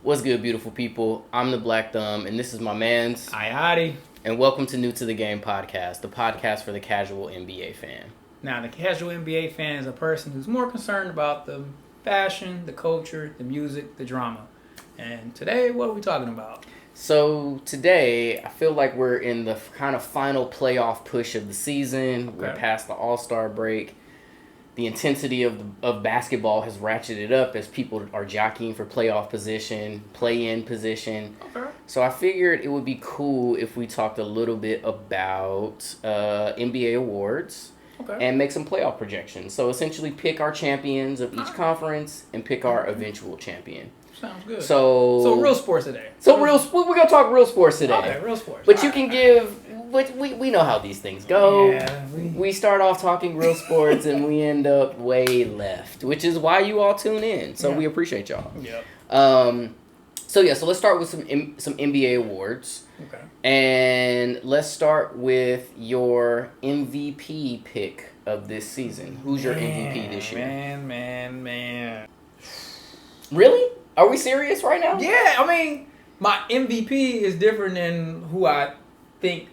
What's good, beautiful people? I'm the Black Thumb, and this is my man's. Ayati. And welcome to New to the Game podcast, the podcast for the casual NBA fan. Now, the casual NBA fan is a person who's more concerned about the fashion, the culture, the music, the drama. And today, what are we talking about? So today, I feel like we're in the kind of final playoff push of the season. Okay. We're past the All-Star break. The intensity of basketball has ratcheted up as people are jockeying for playoff position, play-in position. Okay. So I figured it would be cool if we talked a little bit about NBA awards and make some playoff projections. So essentially pick our champions of each conference and pick our eventual champion. Sounds good. So real sports today. We're going to talk real sports today. Okay, real sports. But you can give... But we know how these things go. Yeah, we start off talking real sports and we end up way left, which is why you all tune in. So we appreciate y'all. Yep. So let's start with some NBA awards. Okay. And let's start with your MVP pick of this season. Who's your MVP this year? Man. Really? Are we serious right now? Yeah, I mean, my MVP is different than who I think.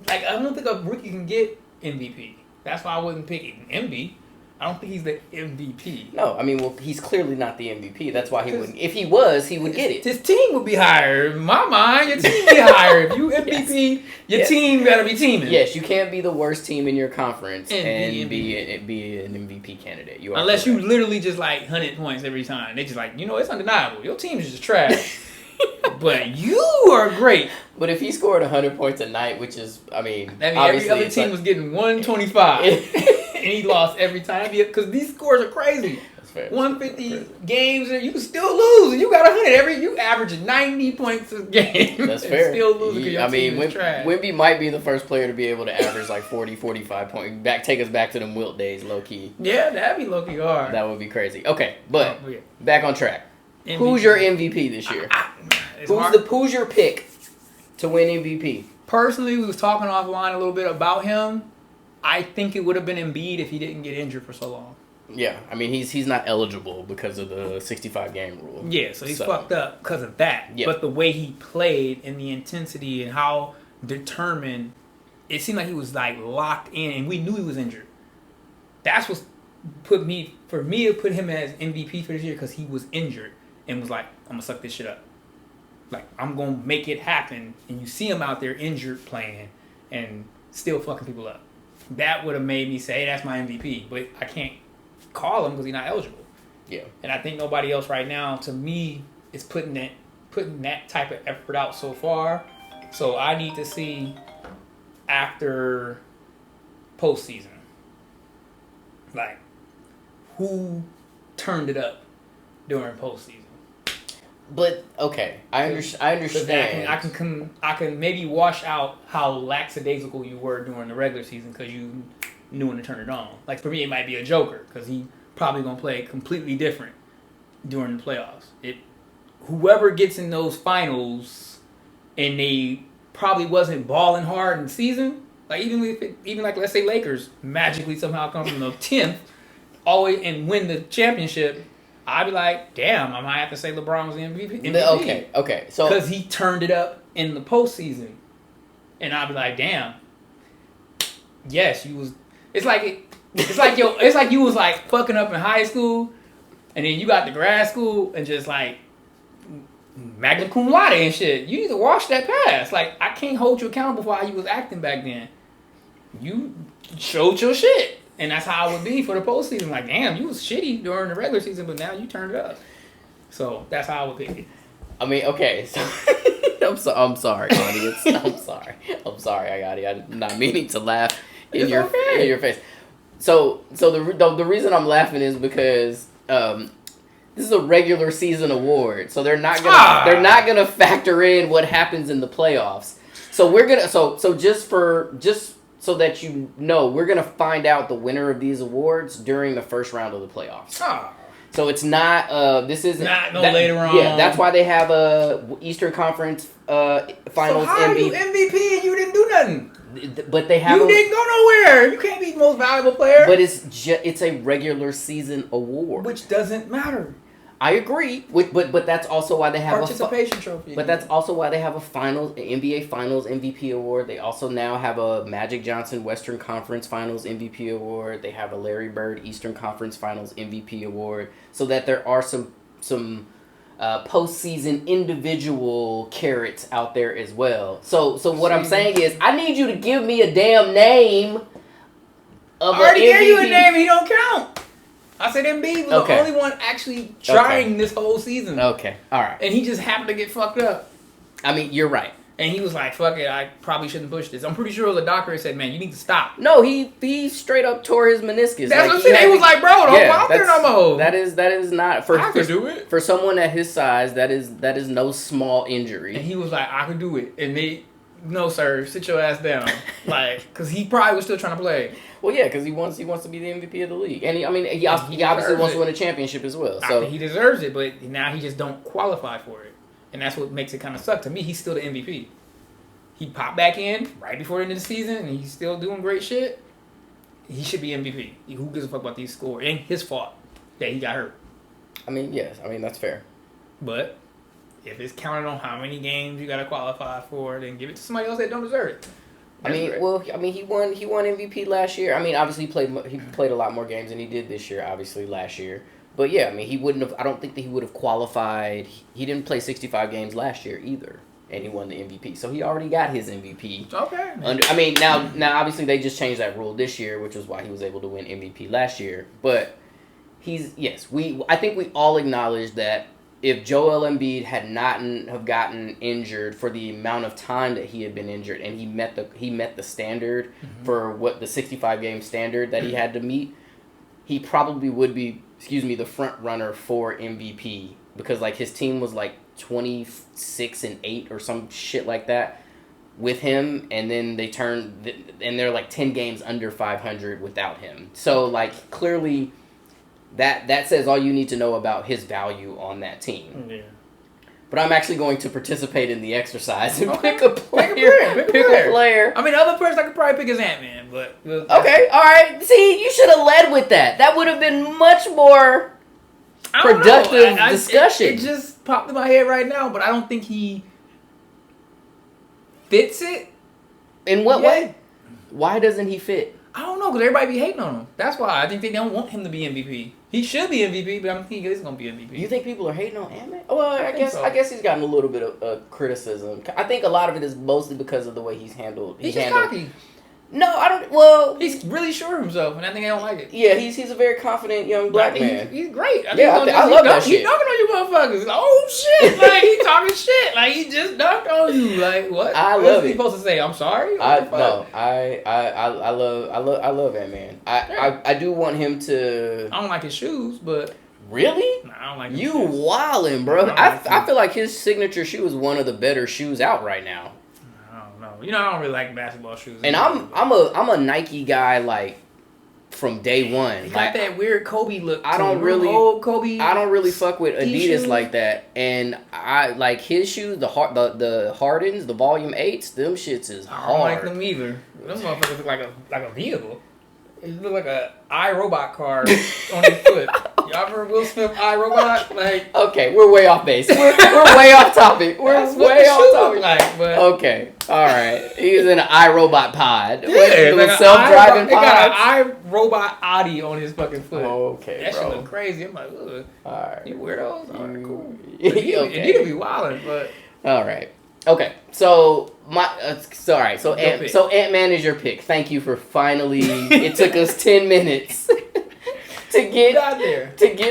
Like, I don't think a rookie can get MVP. That's why I wasn't picking MB. I don't think he's the MVP. No, I mean, well, he's clearly not the MVP. That's why he wouldn't. If he was, he would get it. His team would be higher. In my mind, your team would be higher. If you MVP, your team better be teaming. Yes, you can't be the worst team in your conference and be an MVP candidate. Unless you literally just like 100 points every time. They just like, it's undeniable. Your team is just trash. But you are great. But if he scored 100 points a night, which is, I mean every other team was getting 125. And he lost every time. Because these scores are crazy. That's fair. 150 games, and you can still lose. And you got 100. You average 90 points a game. That's fair. Still losing because your team is trash. Wemby might be the first player to be able to average like 40, 45 points. Take us back to them Wilt days, low-key. Yeah, that'd be low-key hard. That would be crazy. Okay, but back on track. MVP. Who's your MVP this year? Who's your pick to win MVP? Personally, we was talking offline a little bit about him. I think it would have been Embiid if he didn't get injured for so long. Yeah, I mean he's not eligible because of the 65 game rule. Yeah, so he's fucked up because of that. Yep. But the way he played and the intensity and how determined, it seemed like he was like locked in, and we knew he was injured. That's what put him as MVP for this year, because he was injured and was like, I'm gonna suck this shit up. Like, I'm going to make it happen. And you see him out there injured playing and still fucking people up. That would have made me say, hey, that's my MVP. But I can't call him because he's not eligible. Yeah. And I think nobody else right now, to me, is putting that type of effort out so far. So I need to see after postseason, like, who turned it up during postseason. But okay, I understand. I can maybe wash out how lackadaisical you were during the regular season because you knew when to turn it on. Like, for me, it might be a Joker because he probably gonna play completely different during the playoffs. Whoever gets in those finals and they probably wasn't balling hard in the season. Like, even like let's say Lakers magically somehow come from the 10th always and win the championship. I'd be like, damn, I might have to say LeBron was the MVP. Okay. So because he turned it up in the postseason, and I'd be like, damn. Yes, you was. It's like you was like fucking up in high school, and then you got to grad school and just like magna cum laude and shit. You need to wash that past. Like, I can't hold you accountable for how you was acting back then. You showed your shit. And that's how it would be for the postseason. Like, damn, you was shitty during the regular season, but now you turned it up. So that's how I would pick it. I mean, okay. So I'm sorry, audience. I'm sorry, I'm not meaning to laugh in your face. So the reason I'm laughing is because this is a regular season award, so they're not gonna factor in what happens in the playoffs. So we're gonna so that you know, we're going to find out the winner of these awards during the first round of the playoffs. So it's not, this isn't... later on. Yeah, that's why they have a Eastern Conference Finals MVP. So how are you MVP and you didn't do nothing? But they have... You didn't go nowhere. You can't be the most valuable player. But it's a regular season award. Which doesn't matter. I agree, but that's also why they have participation trophy. But that's also why they have a NBA Finals MVP award. They also now have a Magic Johnson Western Conference Finals MVP award. They have a Larry Bird Eastern Conference Finals MVP award. So that there are some postseason individual carrots out there as well. So what I'm saying is, I need you to give me a damn name of I already gave you a name. He don't count. I said Embiid was the only one actually trying this whole season. Okay, all right. And he just happened to get fucked up. I mean, you're right. And he was like, fuck it, I probably shouldn't push this. I'm pretty sure it was a doctor that said, man, you need to stop. No, he straight up tore his meniscus. That's what I'm saying. He was like, bro, don't go out there no more. That is not... I could do it. For someone at his size, that is no small injury. And he was like, I could do it. And they... No, sir. Sit your ass down. Because he probably was still trying to play. Well, yeah, because he wants to be the MVP of the league, and he obviously wants to win a championship as well. So I think he deserves it, but now he just don't qualify for it, and that's what makes it kind of suck. To me, he's still the MVP. He popped back in right before the end of the season, and he's still doing great shit. He should be MVP. Who gives a fuck about these scores? It ain't his fault that he got hurt. I mean, yes. I mean, that's fair. But if it's counted on how many games you got to qualify for, then give it to somebody else that don't deserve it. That's great. He won MVP last year. I mean, obviously he played a lot more games than he did this year, obviously last year. But yeah, I mean, he wouldn't have. I don't think that he would have qualified. He didn't play 65 games last year either, and he won the MVP. So he already got his MVP. Okay. I mean, now obviously they just changed that rule this year, which was why he was able to win MVP last year. But I think we all acknowledge that if Joel Embiid had not have gotten injured for the amount of time that he had been injured, and he met the standard for what the 65 game standard that he had to meet, he probably would be the front runner for MVP, because like his team was like 26-8 or some shit like that with him, and then they're like 10 games under 500 without him. So like clearly that says all you need to know about his value on that team. Yeah. But I'm actually going to participate in the exercise and pick a player. I mean, the other person I could probably pick is Ant-Man, but... Okay, all right. See, you should have led with that. That would have been much more productive discussion. It just popped in my head right now, but I don't think he fits it. In what way? Why doesn't he fit? I don't know, because everybody be hating on him. That's why I think they don't want him to be MVP. He should be MVP, but I don't think he is going to be MVP. You think people are hating on Ant-Man? Well, I guess he's gotten a little bit of criticism. I think a lot of it is mostly because of the way he's handled. He's just cocky. No, I don't. Well, he's really sure of himself, and I think I don't like it. Yeah, he's a very confident young black man. He's great. I love that shit. He's dunking on you motherfuckers. Oh shit! Like he talking shit. Like he just dunked on you. Like what? I love it. He supposed to say I'm sorry? I love Ant-Man. I do want him to. I don't like his shoes, but. Really? Nah, I don't like you wildin', bro. I feel like his signature shoe is one of the better shoes out right now. You know, I don't really like basketball shoes. And I'm a Nike guy, like from day one. He got that weird Kobe look. Old Kobe. I don't really fuck with Adidas like that. And I like his shoes, the Hardens, the Volume 8s. Them shits is hard. I don't like them either. Them motherfuckers look like a vehicle. It look like a iRobot car on his foot. Y'all ever Will Smith iRobot? Like, okay, we're way off base. We're way off topic. We're way off topic. Like, but okay, all right. He's in an iRobot pod. Yeah, with self-driving pods. He got an iRobot Audi on his fucking foot. Okay, that bro. That shit look crazy. I'm like, ugh. All right. You weirdos? All right, cool. Okay. He could be wildin', but all right. Okay, so Ant-Man is your pick. Thank you for finally. It took us 10 minutes to get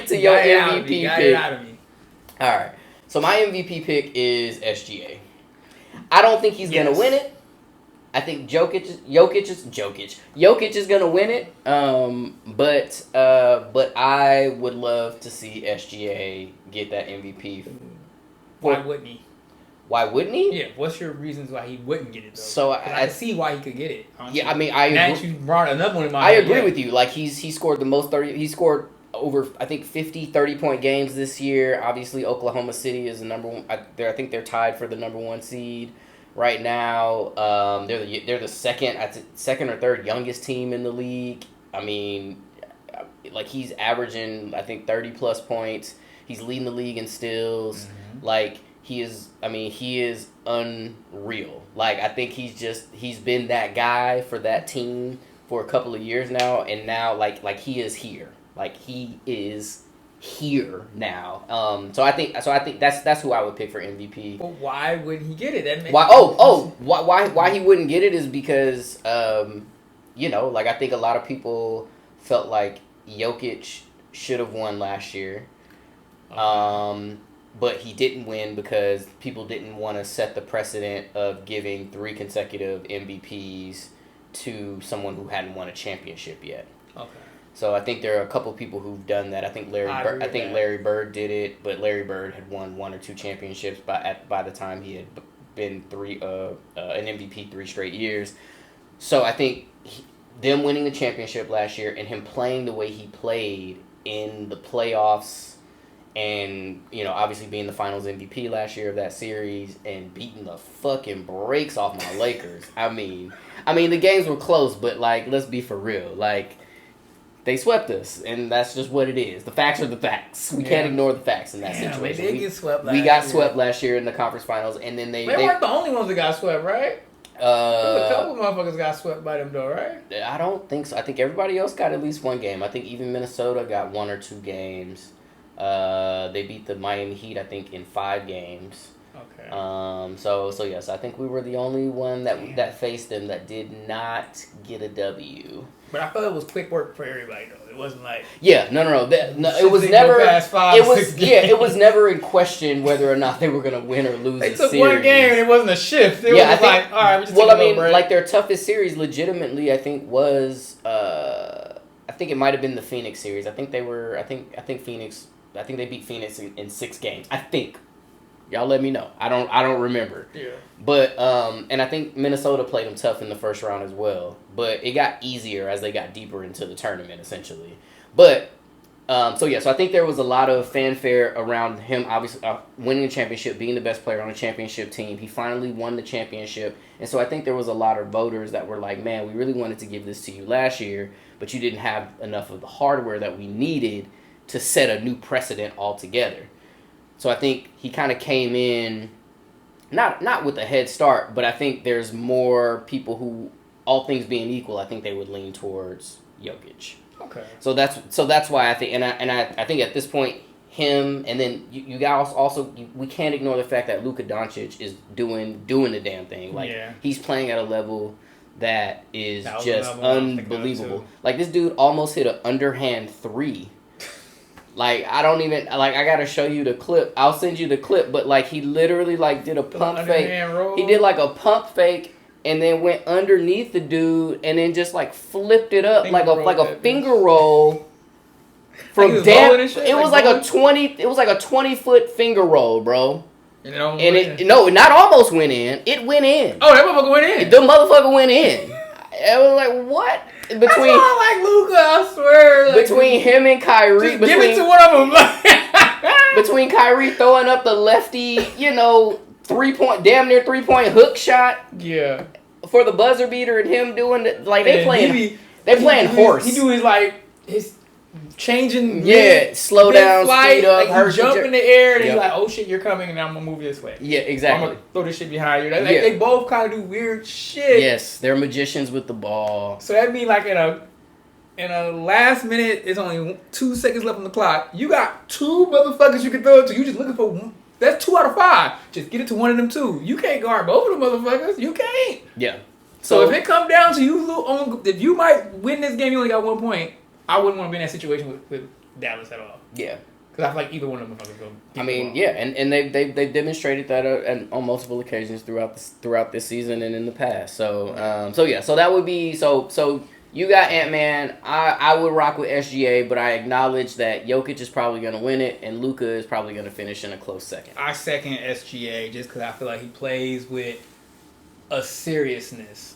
to your MVP pick. Got it out of me. All right, so my MVP pick is SGA. I don't think he's gonna win it. I think Jokic is gonna win it. But I would love to see SGA get that MVP. Why wouldn't he? Why wouldn't he? Yeah, what's your reasons why he wouldn't get it, though? So I see why he could get it, honestly. Yeah, I mean, I agree. Now you brought another one in my head. I agree with you. Like, he scored the most 30... He scored over, I think, 50 30-point games this year. Obviously, Oklahoma City is the number one... I think they're tied for the number one seed right now. They're the second or third youngest team in the league. I mean... like he's averaging I think 30 plus points. He's leading the league in steals. Mm-hmm. Like he is unreal. Like I think he's been that guy for that team for a couple of years now, and now like he is here. Like he is here now. So I think that's who I would pick for MVP. But why wouldn't he get it? Why he wouldn't get it is because like I think a lot of people felt like Jokic should have won last year. But he didn't win because people didn't want to set the precedent of giving 3 consecutive MVPs to someone who hadn't won a championship yet. Okay. So I think there are a couple people who've done that. I think Larry Bird did it, but Larry Bird had won 1 or 2 championships by the time he had been an MVP 3 straight years. So I think them winning the championship last year and him playing the way he played in the playoffs, and obviously being the Finals MVP last year of that series and beating the fucking brakes off my Lakers. I mean the games were close, but like let's be for real, like. They swept us, and that's just what it is. The facts are the facts. We can't ignore the facts in that situation. They did get swept last year. We got swept last year in the conference finals, and then they weren't the only ones that got swept, right? A couple of motherfuckers got swept by them, though, right? I don't think so. I think everybody else got at least 1 game. I think even Minnesota got 1 or 2 games. They beat the Miami Heat, I think, in 5 games. Okay. So yes, I think we were the only one that faced them that did not get a W. But I felt it was quick work for everybody though. It wasn't like no. It was never. It was never in question whether or not they were going to win or lose. They took 1 game and it wasn't a shift. It was just like, all right, we're just taking a break. Like their toughest series, legitimately, I think was. I think it might have been the Phoenix series. I think they were. I think Phoenix. I think they beat Phoenix in 6 games. I think. Y'all let me know. I don't remember. Yeah. But and I think Minnesota played them tough in the first round as well. But it got easier as they got deeper into the tournament, essentially. But so I think there was a lot of fanfare around him. Obviously, winning the championship, being the best player on a championship team. He finally won the championship, and so I think there was a lot of voters that were like, "Man, we really wanted to give this to you last year, but you didn't have enough of the hardware that we needed to set a new precedent altogether." So I think he kind of came in, not with a head start, but I think there's more people who, all things being equal, I think they would lean towards Jokic. Okay. So that's why I think, and I think at this point, him, and then you guys also, we can't ignore the fact that Luka Doncic is doing the damn thing. Like he's playing at a level that is just unbelievable. Like this dude almost hit an underhand 3. Like, I don't even, like, I gotta show you the clip. I'll send you the clip, but, like, he literally, like, did a pump fake. He did, like, a pump fake and then went underneath the dude and then just, like, flipped it up like a finger roll. From it was like a 20-foot finger roll, bro. And it almost went in. No, not almost went in. It went in. Oh, that motherfucker went in. The motherfucker went in. I was like, what? That's why I like Luka, I swear. Like, between him and Kyrie. Give it to one of them. Between Kyrie throwing up the lefty, 3-point, damn near 3-point hook shot. Yeah. For the buzzer beater and him doing it. Like, they playing horse. He do his changing. Slow down, flight, speed up. Like he jump in the air and he's like, oh shit, you're coming and I'm going to move this way. Yeah, exactly. I'm going to throw this shit behind you. They both kind of do weird shit. Yes, they're magicians with the ball. So that means like in a last minute, it's only 2 seconds left on the clock. You got 2 motherfuckers you can throw it to. You just looking for one. That's 2 out of 5. Just get it to one of them 2. You can't guard both of them motherfuckers. You can't. Yeah. So if it come down to you, if you might win this game, you only got 1 point. I wouldn't want to be in that situation with Dallas at all. Yeah. Because I feel like either one of them motherfuckers go. I mean, yeah, and they've demonstrated that on multiple occasions throughout this season and in the past. So that would be so. You got Ant-Man. I would rock with SGA, but I acknowledge that Jokic is probably going to win it, and Luka is probably going to finish in a close second. I second SGA just because I feel like he plays with a seriousness.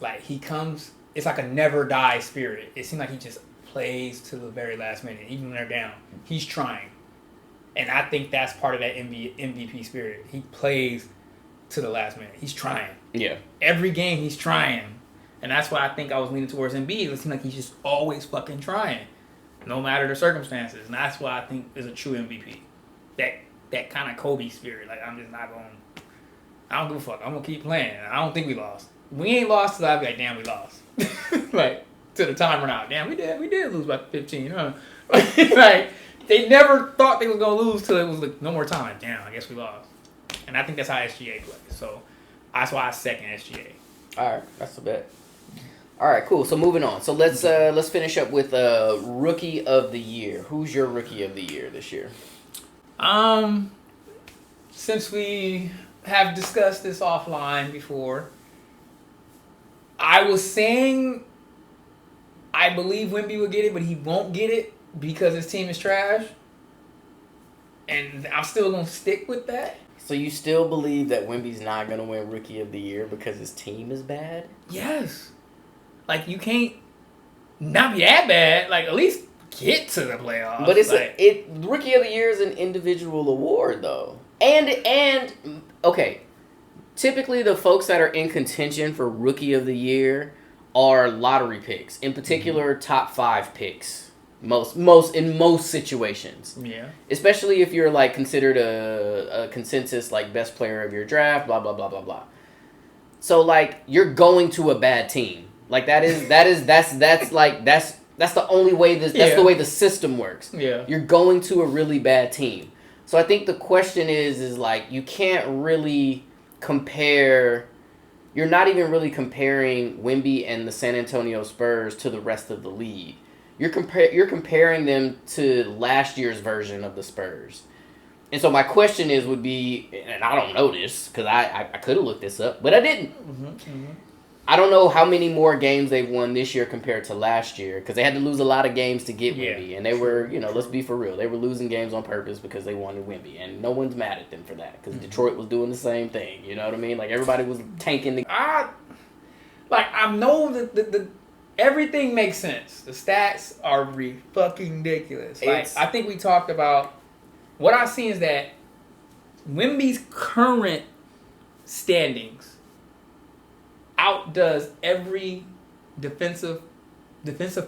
Like, he comes... It's like a never-die spirit. It seems like he just plays to the very last minute, even when they're down. He's trying. And I think that's part of that MVP spirit. He plays to the last minute. He's trying. Yeah. Every game, he's trying. And that's why I think I was leaning towards Embiid. It seems like he's just always fucking trying. no matter the circumstances. And that's why I think is a true MVP. That kind of Kobe spirit. Like, I'm just not going to... I don't give a fuck. I'm going to keep playing. I don't think we lost. We ain't lost till I be like, damn, we lost. Like, to the time run out. Damn, we did lose by 15, huh? Like, they never thought they was going to lose till it was like, no more time. Like, damn, I guess we lost. And I think that's how SGA plays. So, that's why I second SGA. All right, that's a bet. All right, cool. So moving on. So let's finish up with Rookie of the Year. Who's your Rookie of the Year this year? Since we have discussed this offline before, I was saying I believe Wemby will get it, but he won't get it because his team is trash. And I'm still going to stick with that. So you still believe that Wemby's not going to win Rookie of the Year because his team is bad? Yes. Like, you can't not be that bad. Like, at least get to the playoffs. But it's like, Rookie of the Year is an individual award, though. And okay, typically the folks that are in contention for Rookie of the Year are lottery picks. In particular, top 5 picks. In most situations. Yeah. Especially if you're like considered a consensus like best player of your draft, blah blah blah blah blah. So like you're going to a bad team. Like that's the only way that's the way the system works. Yeah. You're going to a really bad team. So I think the question is like you can't really compare. You're not even really comparing Wemby and the San Antonio Spurs to the rest of the league. You're comparing them to last year's version of the Spurs. And so my question would be, and I don't know this because I could have looked this up, but I didn't. I don't know how many more games they've won this year compared to last year because they had to lose a lot of games to get Wemby. And they were, let's be for real, they were losing games on purpose because they wanted Wemby. And no one's mad at them for that because Detroit was doing the same thing. You know what I mean? Like everybody was tanking I know that the everything makes sense. The stats are fucking ridiculous. Like I think we talked about what I see is that Wemby's current standings outdoes every defensive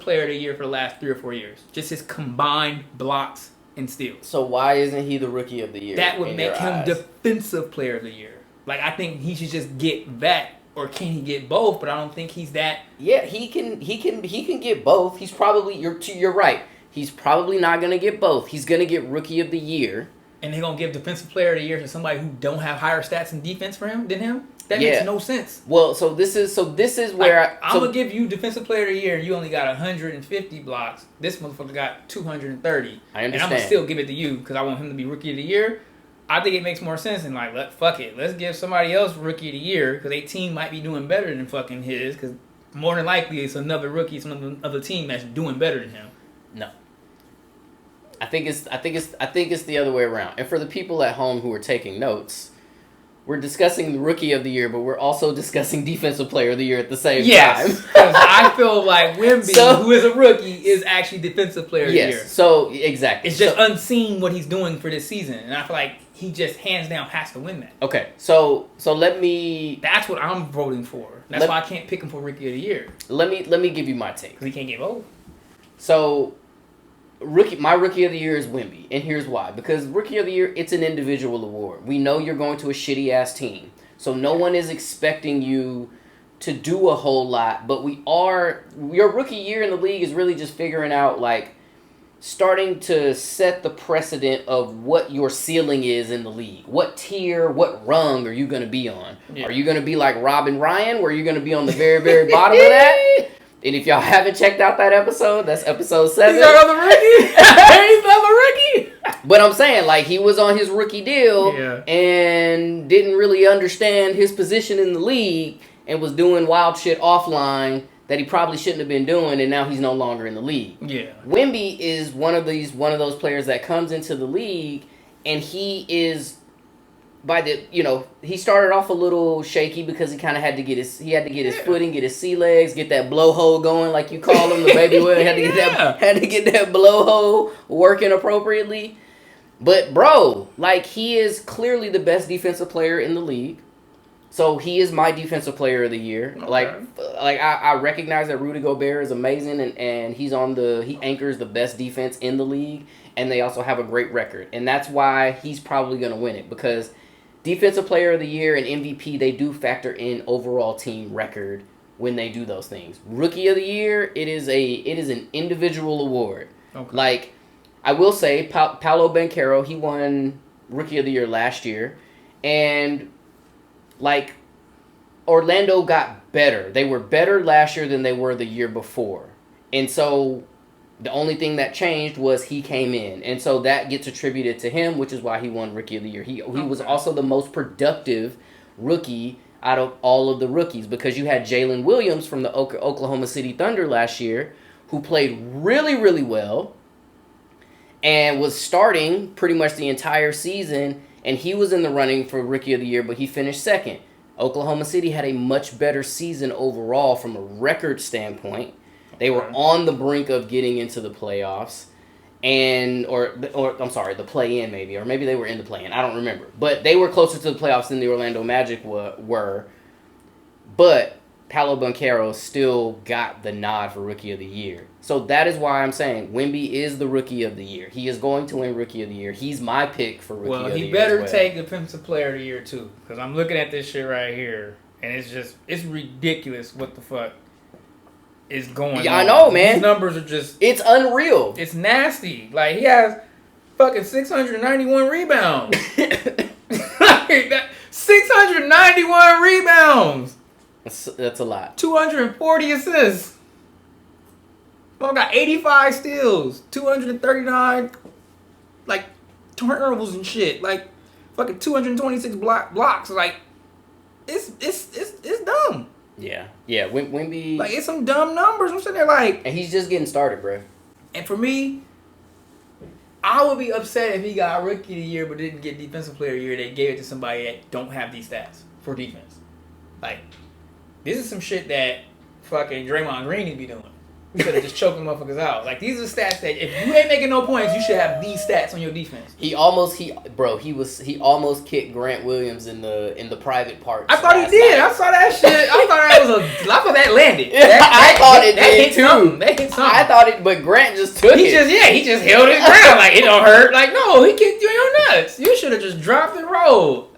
player of the year for the last 3 or 4 years. Just his combined blocks and steals. So why isn't he the Rookie of the Year? That would make him defensive player of the year. Like I think he should just get that. Or can he get both? But I don't think he's that. Yeah, he can get both. He's probably you're right. He's probably not gonna get both. He's gonna get Rookie of the Year. And they're gonna give Defensive Player of the Year to somebody who don't have higher stats in defense than him. That makes no sense. Well, so this is where I'm gonna give you Defensive Player of the Year. And you only got 150 blocks. This motherfucker got 230. I understand. And I'm gonna still give it to you because I want him to be Rookie of the Year. I think it makes more sense than fuck it. Let's give somebody else Rookie of the Year because their team might be doing better than fucking his. Because more than likely it's another rookie, some other team that's doing better than him. No, I think it's the other way around. And for the people at home who are taking notes, we're discussing the Rookie of the Year, but we're also discussing Defensive Player of the Year at the same time. Yes, because I feel like Wemby, who is a rookie, is actually Defensive Player of the Year. Yes, so exactly. It's just unseen what he's doing for this season, and I feel like he just hands down has to win that. Okay, so let me. That's what I'm voting for. That's why I can't pick him for Rookie of the Year. Let me give you my take. Because he can't get both. So, my Rookie of the Year is Wemby, and here's why. Because Rookie of the Year, it's an individual award. We know you're going to a shitty ass team, so no one is expecting you to do a whole lot. But your rookie year in the league is really just figuring out starting to set the precedent of what your ceiling is in the league. What tier, what rung are you going to be on? Yeah. Are you going to be like Robin Ryan, where you're going to be on the very, very bottom of that? And if y'all haven't checked out that episode, that's episode 7. He's not on the rookie. He's not the rookie. But I'm saying, he was on his rookie deal and didn't really understand his position in the league and was doing wild shit offline that he probably shouldn't have been doing, and now he's no longer in the league. Yeah. Wemby is one of those players that comes into the league, and he is he started off a little shaky because he kind of had to get his footing, get his sea legs, get that blowhole going like you call him, the baby whale. Had to get that blowhole working appropriately. But bro, he is clearly the best defensive player in the league. So he is my defensive player of the year. Okay. Like I recognize that Rudy Gobert is amazing, and he anchors the best defense in the league, and they also have a great record, and that's why he's probably going to win it, because defensive player of the year and MVP, they do factor in overall team record when they do those things. Rookie of the year, it is an individual award. Okay. Like I will say, Paolo Banchero, he won Rookie of the Year last year, and like Orlando got better. They were better last year than they were the year before. And so the only thing that changed was he came in. And so that gets attributed to him, which is why he won Rookie of the Year. He was also the most productive rookie out of all of the rookies, because you had Jalen Williams from the Oklahoma City Thunder last year, who played really, really well and was starting pretty much the entire season. And he was in the running for Rookie of the Year, but he finished second. Oklahoma City had a much better season overall from a record standpoint. They were on the brink of getting into the playoffs, or I'm sorry, the play-in maybe, or maybe they were in the play-in. I don't remember. But they were closer to the playoffs than the Orlando Magic were. But Paolo Banchero still got the nod for Rookie of the Year. So that is why I'm saying Wemby is the Rookie of the Year. He is going to win Rookie of the Year. He's my pick for Rookie of the Year. Well, he better take Defensive Player of the Year, too. Because I'm looking at this shit right here, and it's ridiculous what the fuck is going on. Yeah, I know, man. These numbers are just... It's unreal. It's nasty. Like, he has fucking 691 rebounds. 691 rebounds! That's a lot. 240 assists. Well, got 85 steals, 239 like turnovers and shit, like fucking 226 blocks. Like it's dumb. Yeah. Wemby, like it's some dumb numbers. I'm sitting there like, and he's just getting started, bro. And for me, I would be upset if he got Rookie of the Year but didn't get Defensive Player of the Year. They gave it to somebody that don't have these stats for defense. Like, this is some shit that fucking Draymond Green need to be doing. Instead of just choking motherfuckers out. Like, these are stats that if you ain't making no points, you should have these stats on your defense. He almost kicked Grant Williams in the private parts. I thought he did. I saw that shit. I thought that landed. I thought it did too. That hit something. I thought it, but Grant just took it. He just held his ground. Like, it don't hurt. Like, no, he kicked you in your nuts. You should have just dropped and rolled.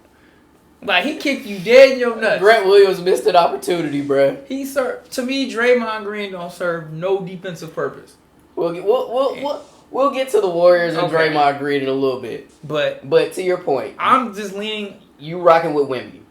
Like, he kicked you dead in your nuts. Grant Williams missed an opportunity, bro. To me, Draymond Green don't serve no defensive purpose. We'll get to the Warriors and Draymond Green in a little bit. But to your point, I'm just leaning. You rocking with Wemby.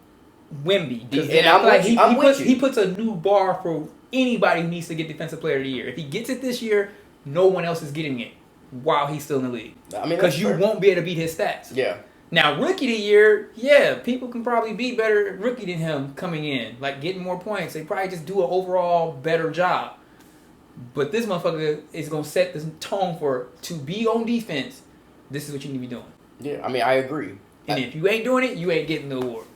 And he puts a new bar for anybody who needs to get Defensive Player of the Year. If he gets it this year, no one else is getting it while he's still in the league. I mean, because you won't be able to beat his stats. Yeah. Now, Rookie of the Year, yeah, people can probably be better rookie than him coming in, like getting more points. They probably just do an overall better job. But this motherfucker is going to set the tone for, to be on defense, this is what you need to be doing. Yeah, I mean, I agree. And if you ain't doing it, you ain't getting the award.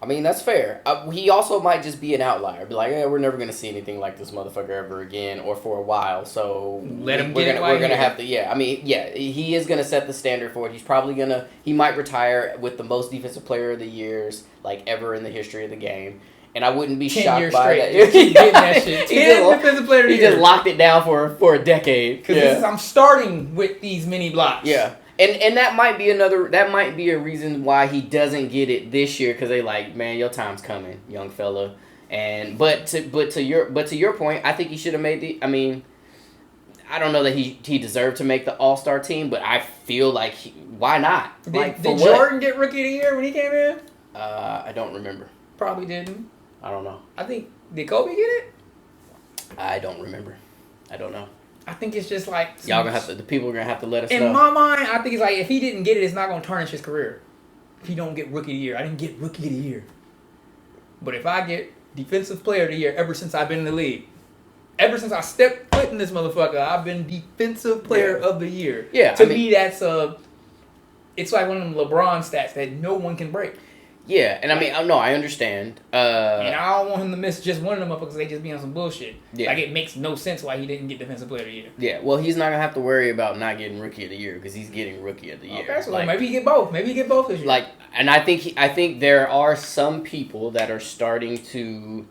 I mean, that's fair. He also might just be an outlier. Be like, yeah, we're never going to see anything like this motherfucker ever again or for a while. So let him get it. We're going to have to, yeah. I mean, yeah, he is going to set the standard for it. He's probably going to, he might retire with the most defensive player of the years, like, ever in the history of the game. And I wouldn't be shocked by that. Getting that shit. 10 defensive player of the year. He just locked it down for a decade. Because I'm starting with these mini blocks. Yeah. And that might be a reason why he doesn't get it this year, because they like, man, your time's coming, young fella. And but to your point, I think he should have made the. I mean, I don't know that he deserved to make the All-Star team, but I feel like why not? Did Jordan get Rookie of the Year when he came in? I don't remember. Probably didn't. I don't know. I think, did Kobe get it? I don't remember. I don't know. I think it's just like the people are gonna have to let us know. In my mind, I think it's like if he didn't get it, it's not gonna tarnish his career. If he don't get Rookie of the Year, I didn't get Rookie of the Year. But if I get Defensive Player of the Year ever since I've been in the league, ever since I stepped foot in this motherfucker, I've been Defensive Player of the Year. Yeah, to me, that's it's like one of them LeBron stats that no one can break. Yeah, and I mean, no, I understand. And I don't want him to miss just one of them motherfuckers. They just be on some bullshit. Yeah. Like, it makes no sense why he didn't get Defensive Player of the Year. Yeah, well, he's not gonna have to worry about not getting Rookie of the Year because he's getting Rookie of the Year. Okay, so like, maybe he get both. Maybe he get both this year. Like, and I think there are some people that are starting to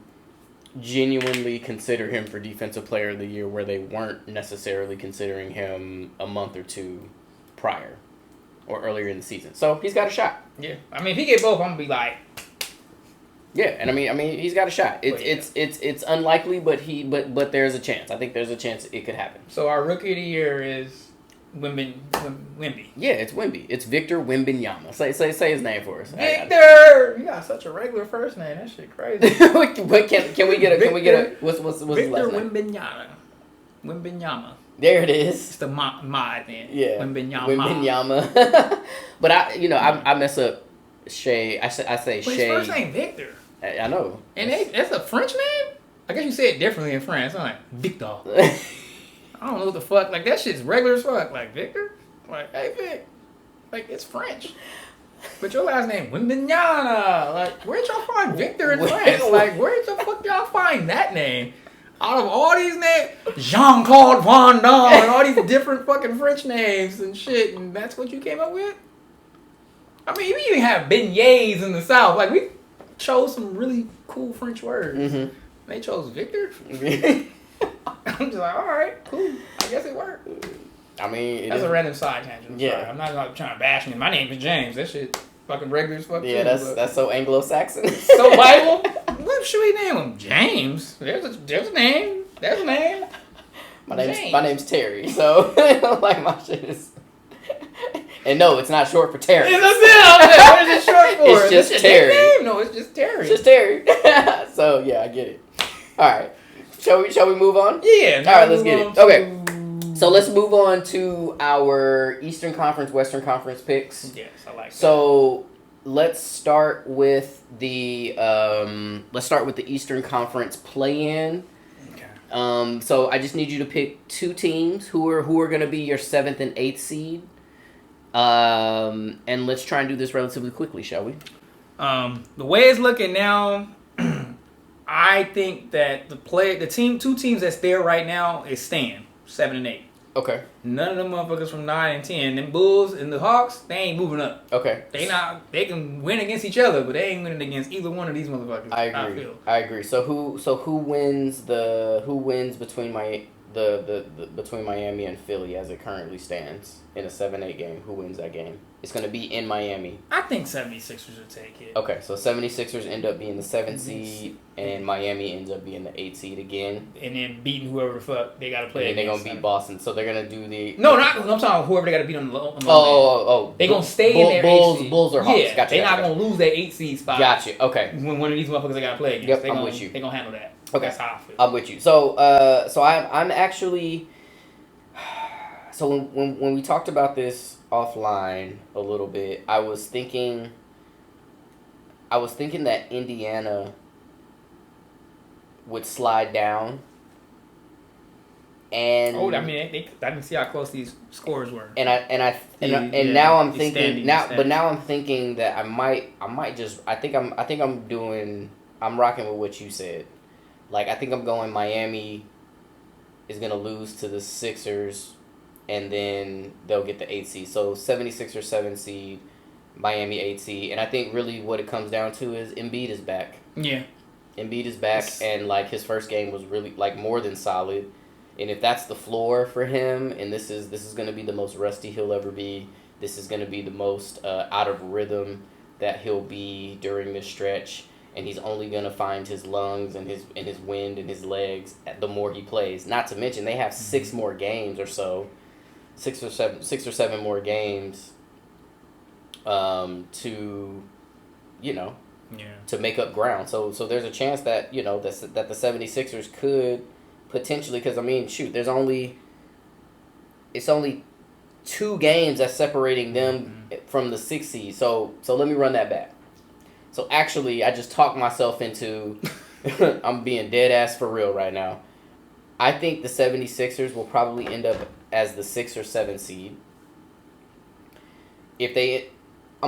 genuinely consider him for Defensive Player of the Year where they weren't necessarily considering him a month or two prior or earlier in the season. So he's got a shot. Yeah, I mean, if he get both, I'm gonna be like. Yeah, and I mean, he's got a shot. It's unlikely, but there's a chance. I think there's a chance it could happen. So our Rookie of the Year is Wemby. Yeah, it's Wemby. It's Victor Wembanyama. Say his name for us. Victor, you got such a regular first name. That shit crazy. But can we get a what's his Victor last name? Wembanyama. There it is. It's the mod then. Yeah. Wembanyama. But I mess up Shay. I say But Shay. his first name Victor. I know. And that's a French name? I guess you say it differently in France. I'm like, Victor. I don't know what the fuck. Like, that shit's regular as fuck. Like, Victor? Like, hey, Vic. Like, it's French. But your last name, Wembanyama. Like, where'd y'all find Victor in France? Like, where'd the fuck y'all find that name? Out of all these names, Jean-Claude Van Damme, and all these different fucking French names and shit, and that's what you came up with? I mean, we even have beignets in the South. Like, we chose some really cool French words. Mm-hmm. They chose Victor. I'm just like, all right, cool. I guess it worked. I mean, that's a random side tangent. Yeah. Sorry. I'm not like, trying to bash him. My name is James. That shit fucking regular as fuck. Yeah, too, that's so Anglo-Saxon. So Bible. What should we name him? James. There's a name. There's a name. My name's Terry. So like my shit is. And no, it's not short for Terry. What is it short for? It's just Terry. Name? No, it's just Terry. It's just Terry. So yeah, I get it. All right. Shall we move on? Yeah. All right, let's get it. Okay. So let's move on to our Eastern Conference, Western Conference picks. Yes, I like that. So let's start with the Eastern Conference play-in. Okay. So I just need you to pick two teams who are going to be your 7th and 8th seed. And let's try and do this relatively quickly, shall we? The way it's looking now, I think that two teams that's there right now is staying 7 and 8. Okay. None of them motherfuckers from 9 and 10. Them Bulls and the Hawks, they ain't moving up. Okay. They can win against each other, but they ain't winning against either one of these motherfuckers. I agree. So who wins between between Miami and Philly as it currently stands in a 7-8 game? Who wins that game? It's going to be in Miami. I think 76ers will take it. Okay, so 76ers end up being the 7th seed, and Miami ends up being the 8th seed again. And then beating whoever the fuck they got to play against. And they're going to beat Boston, so they're going to do the... No, I'm talking about whoever they got to beat on the Oh. They're going to stay in their 8th seed. Bulls or Hawks. Yeah, gotcha, they're not going to lose their 8th seed spot. Gotcha, okay. When one of these motherfuckers they got to play against. Yep, I'm with you. They're going to handle that. Okay. That's how I feel. I'm with you. So I'm actually... So when we talked about this offline a little bit, I was thinking that Indiana would slide down. And I mean, I can see how close these scores were. Now I'm thinking that I'm rocking with what you said. Like, I think I'm going Miami is going to lose to the Sixers, and then they'll get the 8th seed. So 76ers 7th seed, Miami 8th seed. And I think really what it comes down to is Embiid is back. Yeah. Embiid is back, and like his first game was really like more than solid. And if that's the floor for him, and this is going to be the most rusty he'll ever be, this is going to be the most out of rhythm that he'll be during this stretch, and he's only going to find his lungs and his wind and his legs the more he plays. Not to mention they have 6 more games or so, 6 or 7 more games to, to make up ground. So there's a chance that that the 76ers could potentially, because I mean, shoot, it's only 2 games that's separating them from the 6th seed. So let me run that back. So actually, I just talked myself into, I'm being dead ass for real right now. I think the 76ers will probably end up as the 6th or 7th seed. I'm going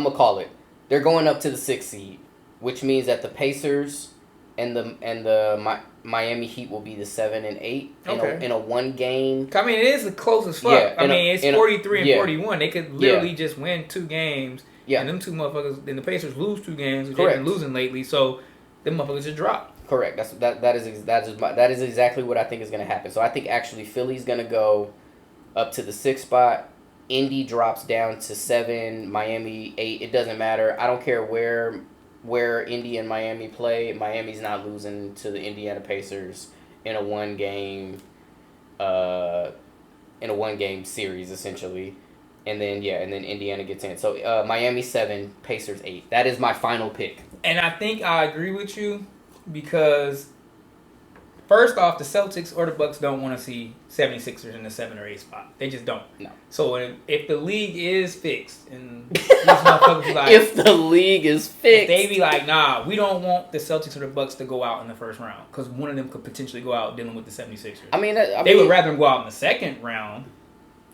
to call it. They're going up to the 6th seed, which means that the Pacers and the Miami Heat will be the 7 and 8 in a 1 game. I mean, it is the closest fuck. Yeah, it's 43 and 41. They could literally just win 2 games. Yeah. And them 2 motherfuckers, and the Pacers lose 2 games, which Correct. they've been losing lately. So them motherfuckers just drop. Correct. That is exactly what I think is going to happen. So I think actually Philly's going to go up to the 6th spot. Indy drops down to 7. Miami 8. It doesn't matter. I don't care where Indy and Miami play. Miami's not losing to the Indiana Pacers in a 1 game series essentially. And then Indiana gets in. So Miami 7, Pacers 8. That is my final pick. And I think I agree with you because first off, the Celtics or the Bucks don't want to see 76ers in the 7 or 8 spot. They just don't. No. So if the league is fixed and these motherfuckers be like, if the league is fixed, they be like, nah, we don't want the Celtics or the Bucks to go out in the first round because one of them could potentially go out dealing with the 76ers. They would rather go out in the second round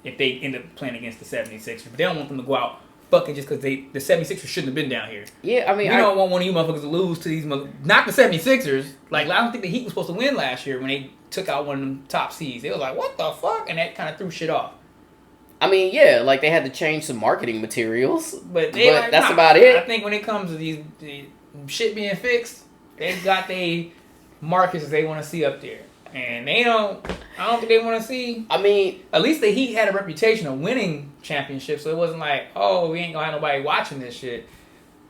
if they end up playing against the 76ers. But they don't want them to go out fucking just because the 76ers shouldn't have been down here. Yeah, I mean, we don't want one of you motherfuckers to lose to these not the 76ers. Like, I don't think the Heat was supposed to win last year when they took out one of them top seeds. They were like, what the fuck? And that kind of threw shit off. I mean, yeah, like they had to change some marketing materials. But that's about it. I think when it comes to the shit being fixed, they've got they markets they want to see up there. And I don't think they want to see. I mean, at least the Heat had a reputation of winning championships, so it wasn't like, oh, we ain't gonna have nobody watching this shit.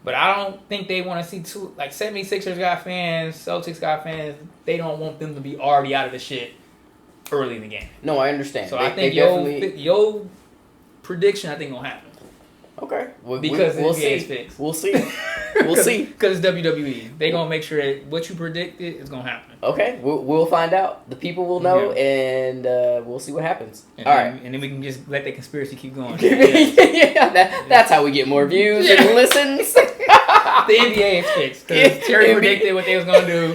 But I don't think they want to see 76ers got fans, Celtics got fans. They don't want them to be already out of the shit early in the game. No, I understand. So I think your prediction, I think, gonna happen. Okay. Because we'll the NBA see. is fixed. We'll see. We'll see. Because it's WWE. They gonna make sure that what you predicted is gonna happen. Okay. We'll find out. The people will know, and we'll see what happens. All right. And then we can just let that conspiracy keep going. That's how we get more views and listens. The NBA is fixed. Because Terry predicted what they was gonna do.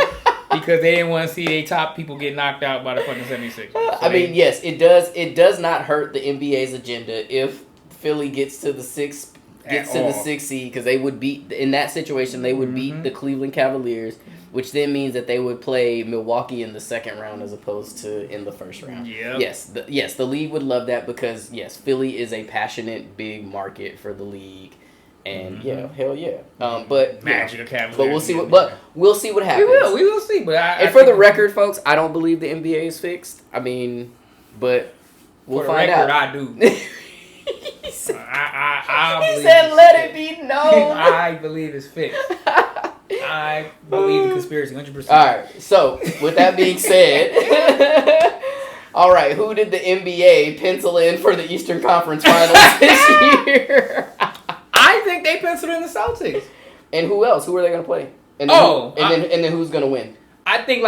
Because they didn't want to see their top people get knocked out by the fucking 76ers. So I mean, yes, it does. It does not hurt the NBA's agenda if Philly gets to the 6th seed, because they would beat in that situation. They would beat the Cleveland Cavaliers, which then means that they would play Milwaukee in the second round as opposed to in the first round. Yep. Yes, the league would love that because yes, Philly is a passionate big market for the league. And hell yeah. But Magic or Cavaliers. But we'll see what happens. We will see. But and for the record, folks, I don't believe the NBA is fixed. I mean, but we'll find out. I do. He said, I "Let it be known." I believe it's fixed. I believe the conspiracy 100%. All right. So with that being said, all right, who did the NBA pencil in for the Eastern Conference Finals this year? I think they penciled in the Celtics. And who else? Who are they going to play? And then who's going to win? I think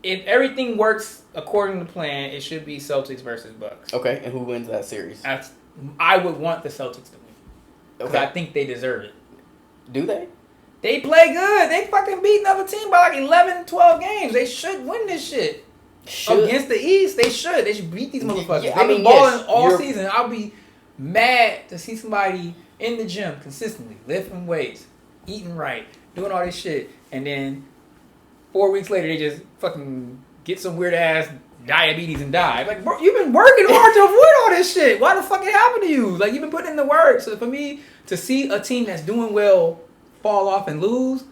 if everything works according to plan, it should be Celtics versus Bucks. Okay, and who wins that series? I would want the Celtics to win. Because I think they deserve it. Do they? They play good. They fucking beat another team by like 11, 12 games. They should win this shit. Against the East, they should. They should beat these motherfuckers. They've been balling all season. I'll be mad to see somebody in the gym consistently, lifting weights, eating right, doing all this shit, and then 4 weeks later they just fucking get some weird ass diabetes and die. Like, bro, you've been working hard to avoid all this shit. Why the fuck it happened to you? Like, you've been putting in the work. So for me to see a team that's doing well fall off and lose,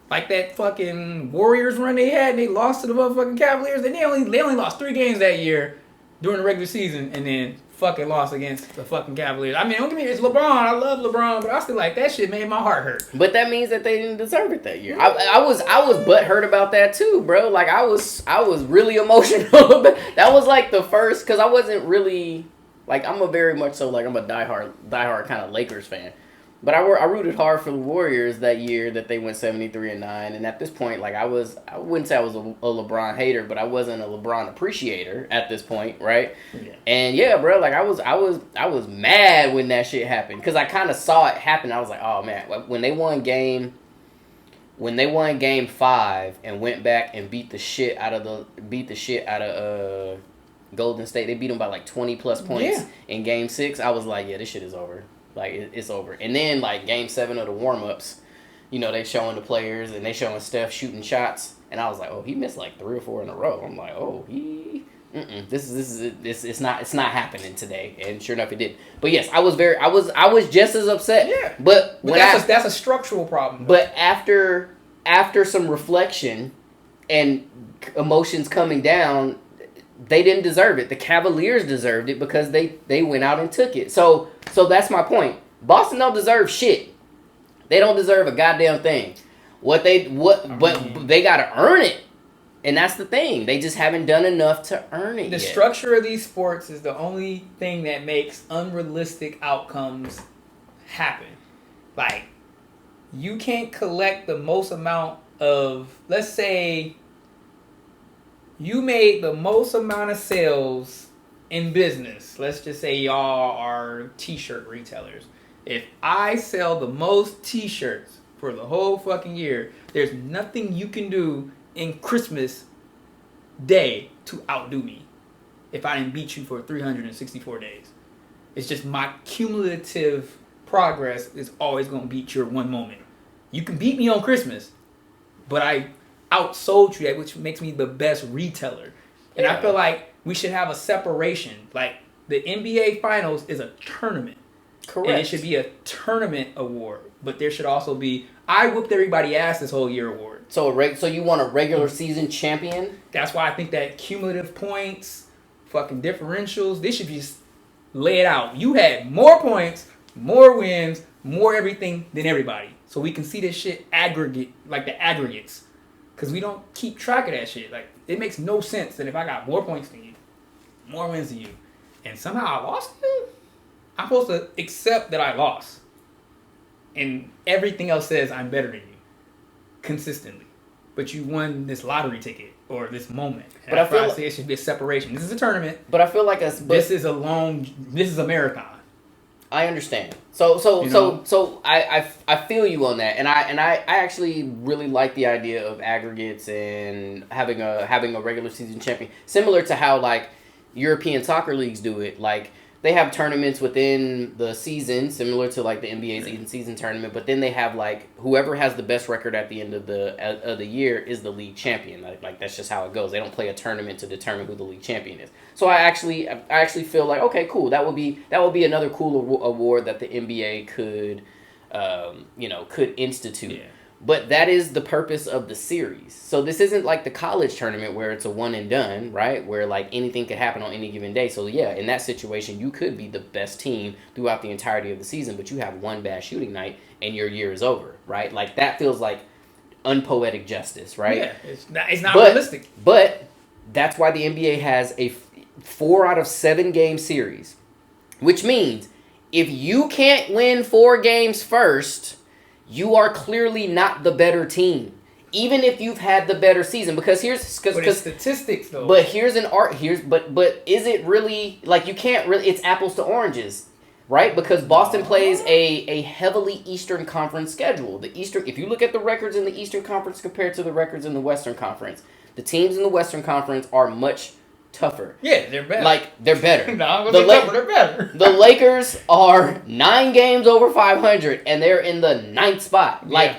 like that fucking Warriors run they had, and they lost to the motherfucking Cavaliers, and they only lost 3 games that year during the regular season, and then fucking lost against the fucking Cavaliers. I mean, don't get me, it's LeBron. I love LeBron, but I still like that shit made my heart hurt. But that means that they didn't deserve it that year. I was butthurt about that too, bro. Like I was really emotional. That was like the first, because I wasn't really like I'm a diehard kind of Lakers fan. But I rooted hard for the Warriors that year that they went 73-9, and at this point, like I wouldn't say I was a LeBron hater, but I wasn't a LeBron appreciator at this point, right? Yeah. And yeah, bro, like I was mad when that shit happened because I kind of saw it happen. I was like, oh man, when they won game 5 and went back and beat the shit out of Golden State. They beat them by like 20 plus points in game 6. I was like, yeah, this shit is over. Like it's over. And then like Game 7 of the warm ups, you know, they showing the players and they showing Steph shooting shots, and I was like, oh, he missed like 3 or 4 in a row. I'm like, oh, it's not happening today. And sure enough, it did. But yes, I was just as upset. Yeah. But that's a structural problem. Though. But after some reflection and emotions coming down, they didn't deserve it. The Cavaliers deserved it because they went out and took it. So that's my point. Boston don't deserve shit. They don't deserve a goddamn thing. But they got to earn it. And that's the thing. They just haven't done enough to earn it The yet. structure of these sports is the only thing that makes unrealistic outcomes happen. Like, you can't collect the most amount of, let's say, you made the most amount of sales in business. Let's just say y'all are t-shirt retailers. If I sell the most t-shirts for the whole fucking year, there's nothing you can do in Christmas Day to outdo me if I didn't beat you for 364 days. It's just my cumulative progress is always going to beat your one moment. You can beat me on Christmas, but I outsold you, which makes me the best retailer. And I feel like we should have a separation. Like, the NBA Finals is a tournament. Correct. And it should be a tournament award. But there should also be, I whooped everybody ass this whole year award. So you want a regular season champion? That's why I think that cumulative points, fucking differentials, they should just lay it out. You had more points, more wins, more everything than everybody. So we can see this shit aggregate, like the aggregates. Because we don't keep track of that shit. Like, it makes no sense that if I got more points than you, more wins than you, and somehow I lost to you, I'm supposed to accept that I lost. And everything else says I'm better than you. Consistently. But you won this lottery ticket or this moment. And but I feel like it should be a separation. This is a tournament. But I feel like this is a marathon. I understand. So I feel you on that, and I actually really like the idea of aggregates and having a regular season champion, similar to how like European soccer leagues do it. Like, they have tournaments within the season, similar to like the NBA's in-season tournament, but then they have like whoever has the best record at the end of the year is the league champion. Like that's just how it goes. They don't play a tournament to determine who the league champion is. So I actually feel like, okay, cool. That would be another cool award that the NBA could institute. Yeah. But that is the purpose of the series. So this isn't like the college tournament where it's a one and done, right? Where like anything could happen on any given day. So yeah, in that situation, you could be the best team throughout the entirety of the season, but you have one bad shooting night and your year is over, right? Like, that feels like unpoetic justice, right? Yeah, it's not realistic. But that's why the NBA has a 4 out of 7 game series, which means if you can't win 4 games first, you are clearly not the better team, even if you've had the better season. Because it's statistics though. But but is it really, like, you can't really? It's apples to oranges, right? Because Boston plays a heavily Eastern Conference schedule. If you look at the records in the Eastern Conference compared to the records in the Western Conference, the teams in the Western Conference are much tougher. Yeah, they're better. Like, they're better. No, they're better. The Lakers are 9 games over 500, and they're in the 9th spot. Like,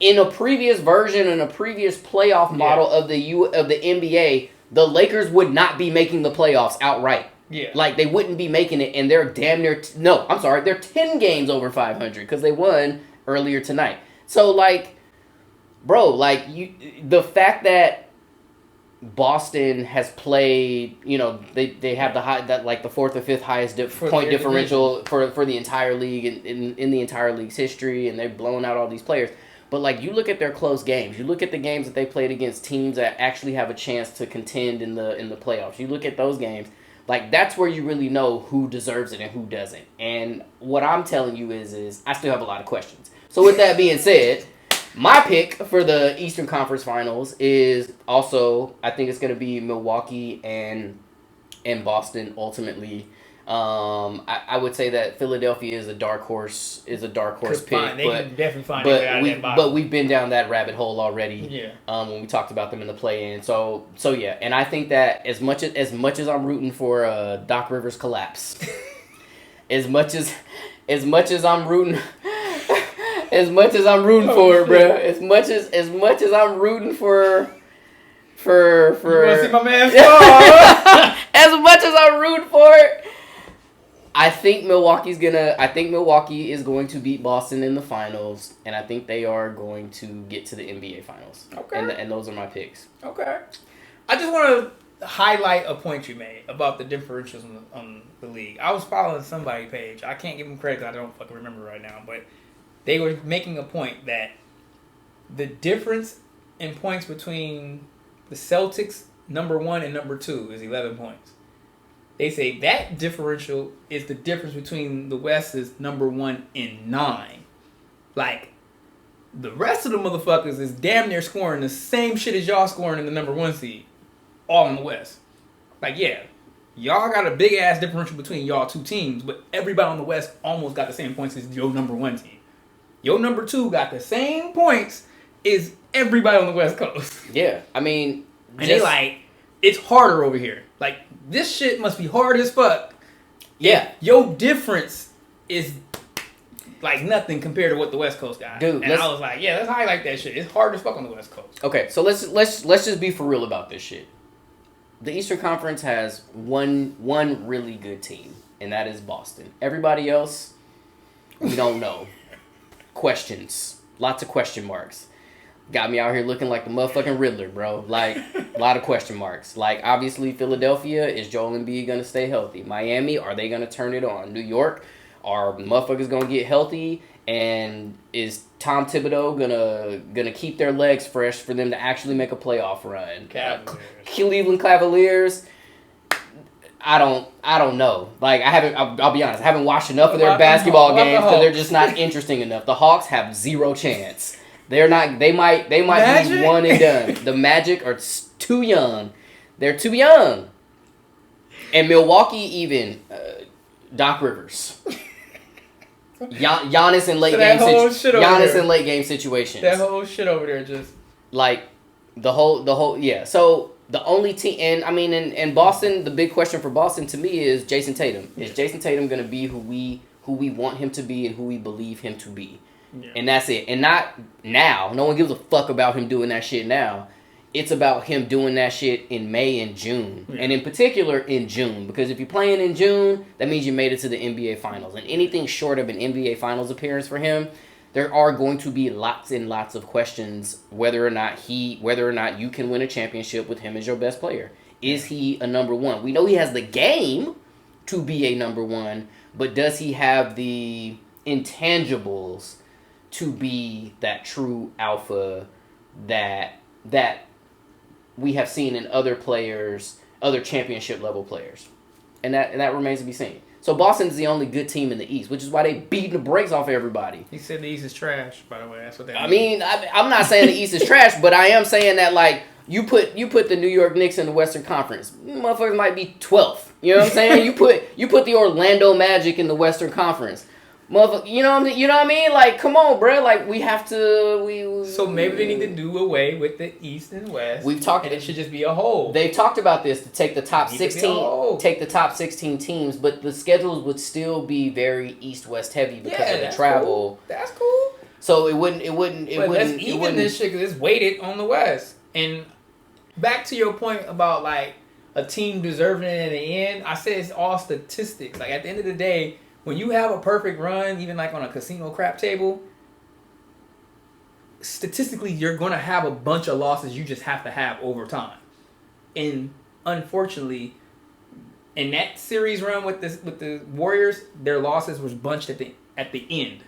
in a previous version, in a previous playoff model of the NBA, the Lakers would not be making the playoffs outright. Yeah. Like, they wouldn't be making it, and they're damn near... they're 10 games over 500, because they won earlier tonight. So, like, bro, like, the fact that Boston has played, they have the 4th or 5th highest point differential for the entire league in the entire league's history, and they've blown out all these players. But like, you look at their close games, you look at the games that they played against teams that actually have a chance to contend in the playoffs. You look at those games, like, that's where you really know who deserves it and who doesn't. And what I'm telling you is I still have a lot of questions. So with that being said, my pick for the Eastern Conference Finals is also, I think it's going to be Milwaukee and Boston ultimately. I would say that Philadelphia is a dark horse pick. They can definitely find it out of that box. But we've been down that rabbit hole already. Yeah. When we talked about them in the play-in. So yeah, and I think that as much as I'm rooting for Doc Rivers' collapse, as much as as much as I'm rooting, as much as I'm rooting for it, bro. As much as I'm rooting for. You want to see my man fall? As much as I'm rooting for it, I think Milwaukee is going to beat Boston in the finals, and I think they are going to get to the NBA finals. Okay. And those are my picks. Okay. I just want to highlight a point you made about the differentials on the league. I was following somebody's page. I can't give them credit because I don't fucking remember right now, but they were making a point that the difference in points between the Celtics number 1 and number 2 is 11 points. They say that differential is the difference between the West's number 1 and 9. Like, the rest of the motherfuckers is damn near scoring the same shit as y'all scoring in the number 1 seed. All in the West. Like, yeah, y'all got a big ass differential between y'all two teams, but everybody on the West almost got the same points as your number 1 team. Your number 2 got the same points as everybody on the West Coast. Yeah, I mean... And they like, it's harder over here. Like, this shit must be hard as fuck. Yeah. Your difference is like nothing compared to what the West Coast got. Dude, and I was like, yeah, let's highlight that shit. It's hard as fuck on the West Coast. Okay, so let's just be for real about this shit. The Eastern Conference has one really good team, and that is Boston. Everybody else, we don't know. Questions. Lots of question marks. Got me out here looking like the motherfucking Riddler, bro. Like, a lot of question marks. Like, obviously, Philadelphia, is Joel Embiid going to stay healthy? Miami, are they going to turn it on? New York, are motherfuckers going to get healthy? And is Tom Thibodeau gonna keep their legs fresh for them to actually make a playoff run? Cleveland Cavaliers, I don't know. Like, I'll be honest, I haven't watched enough of their basketball games because they're just not interesting enough. The Hawks have zero chance. They're not. They might be one and done. The Magic are too young. They're too young. And Milwaukee even Doc Rivers. Giannis in late game situations. That whole shit over there just like the whole yeah. So the only team, and I mean in Boston, the big question for Boston to me is Jason Tatum. Is Jason Tatum going to be who we want him to be and who we believe him to be? Yeah. And that's it. And not now. No one gives a fuck about him doing that shit now. It's about him doing that shit in May and June. Yeah. And in particular in June. Because if you're playing in June, that means you made it to the NBA Finals. And anything short of an NBA Finals appearance for him, there are going to be lots and lots of questions whether or not you can win a championship with him as your best player. Is he a number 1? We know he has the game to be a number 1, but does he have the intangibles to be that true alpha that we have seen in other players, other championship level players, and that remains to be seen. So Boston's the only good team in the East, which is why they beating the brakes off everybody. He said the East is trash. By the way, that's what that. I mean, I'm not saying the East is trash, but I am saying that like you put the New York Knicks in the Western Conference, motherfuckers might be 12th. You know what I'm saying? you put the Orlando Magic in the Western Conference. Motherfucker, you know what I mean? Like, come on, bro. Like, we have to. So maybe they need to do away with the East and West. We've talked, and it should just be a whole. They've talked about this to take the top 16 teams, but the schedules would still be very East-West heavy because of the travel. Cool. That's cool. So it wouldn't. Let's even this shit because it's weighted on the West. And back to your point about like a team deserving it in the end, I said it's all statistics. Like at the end of the day. When you have a perfect run, even like on a casino crap table, statistically, you're going to have a bunch of losses you just have to have over time. And unfortunately, in that series run with the Warriors, their losses was bunched at the end.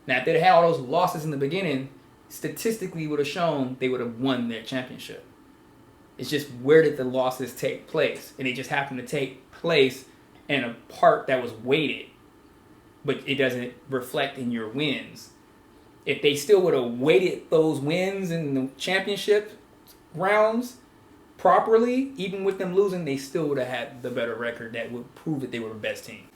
Now, if they'd had all those losses in the beginning, statistically would have shown they would have won their championship. It's just where did the losses take place? And they just happened to take place in a part that was weighted, but it doesn't reflect in your wins. If they still would have weighted those wins in the championship rounds properly, even with them losing, they still would have had the better record that would prove that they were the best team.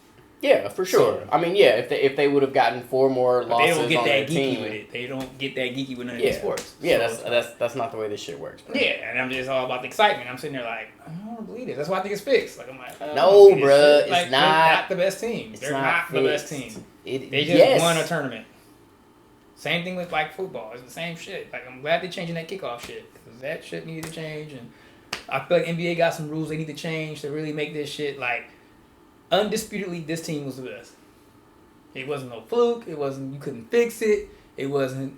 Yeah, for sure. So, I mean, yeah, if they would have gotten 4 more losses they don't get on that their geeky team, with it. They don't get that geeky with none of yeah, these sports. yeah, So that's not the way this shit works, bro. yeah, and I'm just all about the excitement. I'm sitting there like, I don't want to believe this. That's why I think it's fixed. Like I'm like, no, bro, it's like, not. They're not the best team. They're not the best team. They just won a tournament. Same thing with like football. It's the same shit. Like I'm glad they're changing that kickoff shit because that shit needed to change. And I feel like NBA got some rules they need to change to really make this shit like undisputedly this team was the best. It wasn't no fluke. It wasn't you couldn't fix it. It wasn't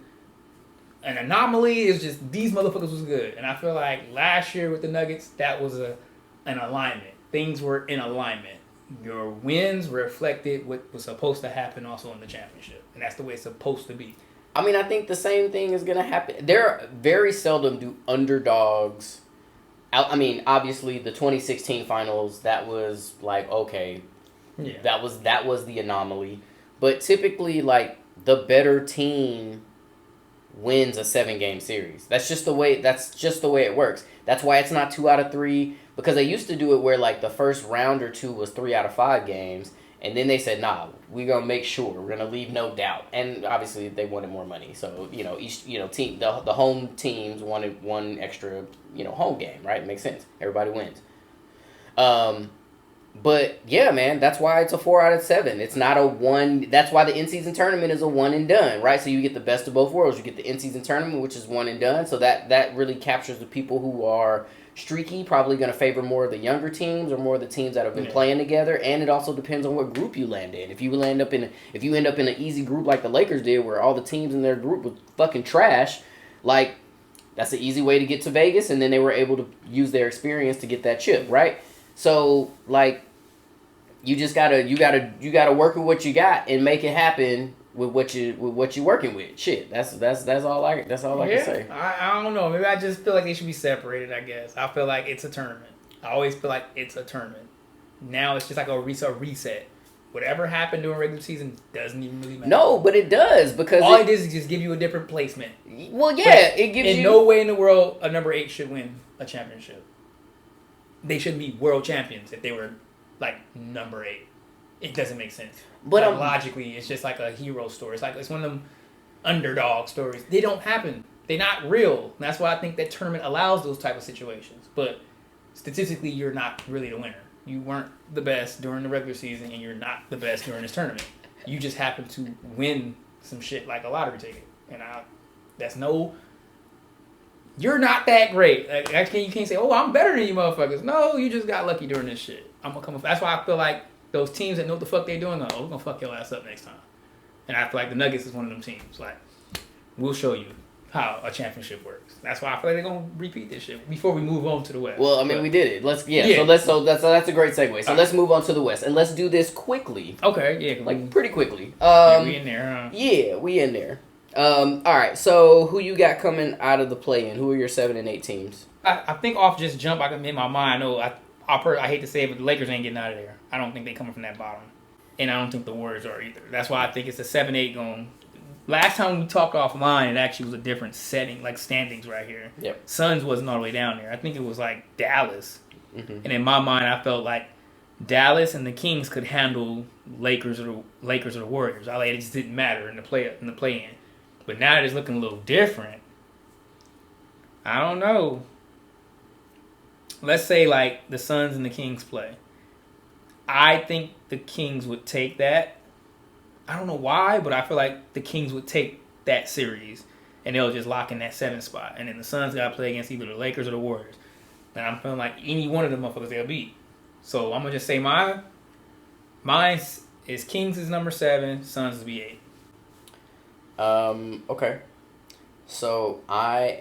an anomaly. It's just these motherfuckers was good. And I feel like last year with the Nuggets that was an alignment. Things were in alignment. Your wins reflected what was supposed to happen also in the championship. And that's the way it's supposed to be. I mean, I think the same thing is going to happen. There very seldom do underdogs. I mean, obviously, the 2016 finals, that was like, okay, yeah. that was the anomaly. But typically, like, the better team wins a 7-game series. That's just the way it works. That's why it's not 2 out of 3. Because they used to do it where, like, the first round or 2 was 3 out of 5 games. And then they said, nah, we're going to make sure. We're going to leave no doubt. And obviously, they wanted more money. So, each team, the home teams wanted one extra, home game, right? It makes sense. Everybody wins. But, yeah, man, that's why it's a 4 out of 7. It's not a 1. That's why the in-season tournament is a 1 and done, right? So you get the best of both worlds. You get the in-season tournament, which is 1 and done. So that really captures the people who are streaky, probably going to favor more of the younger teams or more of the teams that have been playing together. And it also depends on what group you land in. If you end up in an easy group like the Lakers did, where all the teams in their group was fucking trash, like, that's an easy way to get to Vegas. And then they were able to use their experience to get that chip, right? So, like, you just gotta work with what you got and make it happen with what you're working with. Shit, that's all I can say. I don't know. Maybe I just feel like they should be separated. I guess I feel like it's a tournament. I always feel like it's a tournament. Now it's just like a reset. Whatever happened during regular season doesn't even really matter. No, but it does because all it is just give you a different placement. Well, yeah, it gives you. In no way in the world a number 8 should win a championship. They shouldn't be world champions if they were like number 8. It doesn't make sense. But like, logically, it's just like a hero story. It's one of them underdog stories. They don't happen. They're not real. That's why I think that tournament allows those type of situations. But statistically, you're not really the winner. You weren't the best during the regular season, and you're not the best during this tournament. You just happen to win some shit like a lottery ticket. And you're not that great. Like, you can't say, oh, I'm better than you motherfuckers. No, you just got lucky during this shit. That's why I feel like those teams that know what the fuck they doing, we're gonna fuck your ass up next time. And I feel like the Nuggets is one of them teams. Like, we'll show you how a championship works. That's why I feel like they're gonna repeat this shit before we move on to the West. Well, I mean, we did it. So that's a great segue. So let's move on to the West, and let's do this quickly. Okay, yeah, like pretty quickly. We in there, huh? Yeah, we in there. All right. So who you got coming out of the play-in? Who are your 7 and 8 teams? I think off just jump, I can in my mind. I know I hate to say it, but the Lakers ain't getting out of there. I don't think they coming from that bottom, and I don't think the Warriors are either. That's why I think it's a 7-8 going. Last time we talked offline, it actually was a different setting, like standings right here. Yep. Suns wasn't all the way down there. I think it was like Dallas, and in my mind, I felt like Dallas and the Kings could handle Lakers or the Warriors. It just didn't matter in the play-in. But now it's looking a little different. I don't know. Let's say like the Suns and the Kings play. I think the Kings would take that. I don't know why, but I feel like the Kings would take that series and they'll just lock in that 7 spot. And then the Suns got to play against either the Lakers or the Warriors. And I'm feeling like any one of them motherfuckers they'll beat. So I'm going to just say mine is Kings is number 7, Suns is be 8. Okay. So I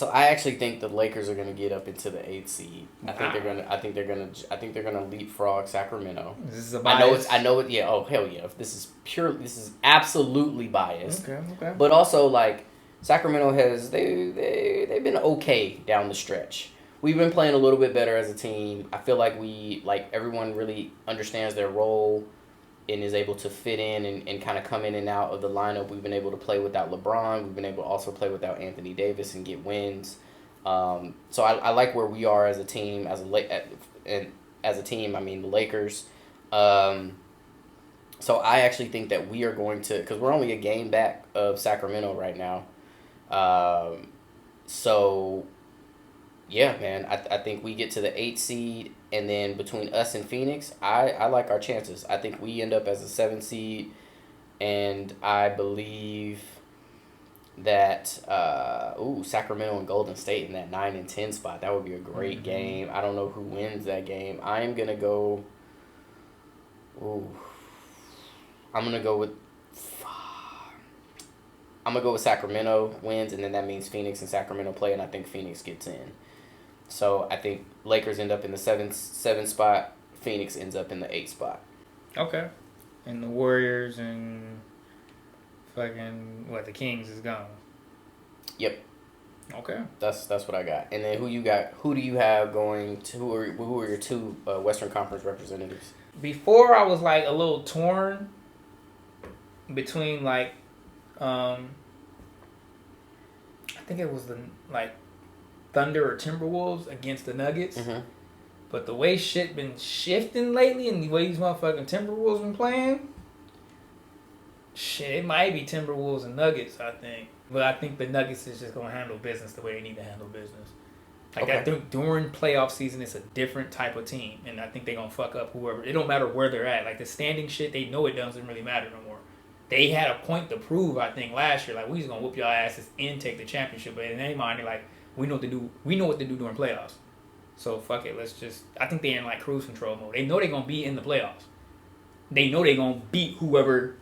actually think the Lakers are going to get up into the 8th seed. I think they're going to leapfrog Sacramento. This is a bias. I know it. Yeah. Oh hell yeah. This is absolutely biased. Okay. But also like Sacramento they've been okay down the stretch. We've been playing a little bit better as a team. I feel like everyone really understands their role and is able to fit in and kind of come in and out of the lineup. We've been able to play without LeBron. We've been able to also play without Anthony Davis and get wins. So I like where we are as a team, as a team. I mean the Lakers. So I actually think that we are going to, because we're only a game back of Sacramento right now. So yeah, man, I think we get to the 8th seed, and then between us and Phoenix, I like our chances. I think we end up as a 7th seed, and I believe that Sacramento and Golden State in that 9 and 10 spot. That would be a great game. I don't know who wins that game. I am gonna go. I'm gonna go with Sacramento wins, and then that means Phoenix and Sacramento play, and I think Phoenix gets in. So I think Lakers end up in the 7th spot. Phoenix ends up in the 8th spot. Okay. And the Warriors and fucking the Kings is gone. Yep. Okay. That's what I got. And then who you got? Who do you have going to? Who are your two Western Conference representatives? Before I was a little torn between I think it was the Thunder or Timberwolves against the Nuggets. Mm-hmm. But the way shit been shifting lately and the way these motherfucking Timberwolves been playing, shit, it might be Timberwolves and Nuggets, I think. But I think the Nuggets is just going to handle business the way they need to handle business. I think during playoff season, it's a different type of team. And I think they're going to fuck up whoever. It don't matter where they're at. The standing shit, they know it doesn't really matter no more. They had a point to prove, I think, last year. We just going to whoop y'all asses and take the championship. But in their mind, they're we know what to do. We know what to do during playoffs. So, fuck it. Let's just... I think they're in, cruise control mode. They know they're going to be in the playoffs. They know they're going to beat whoever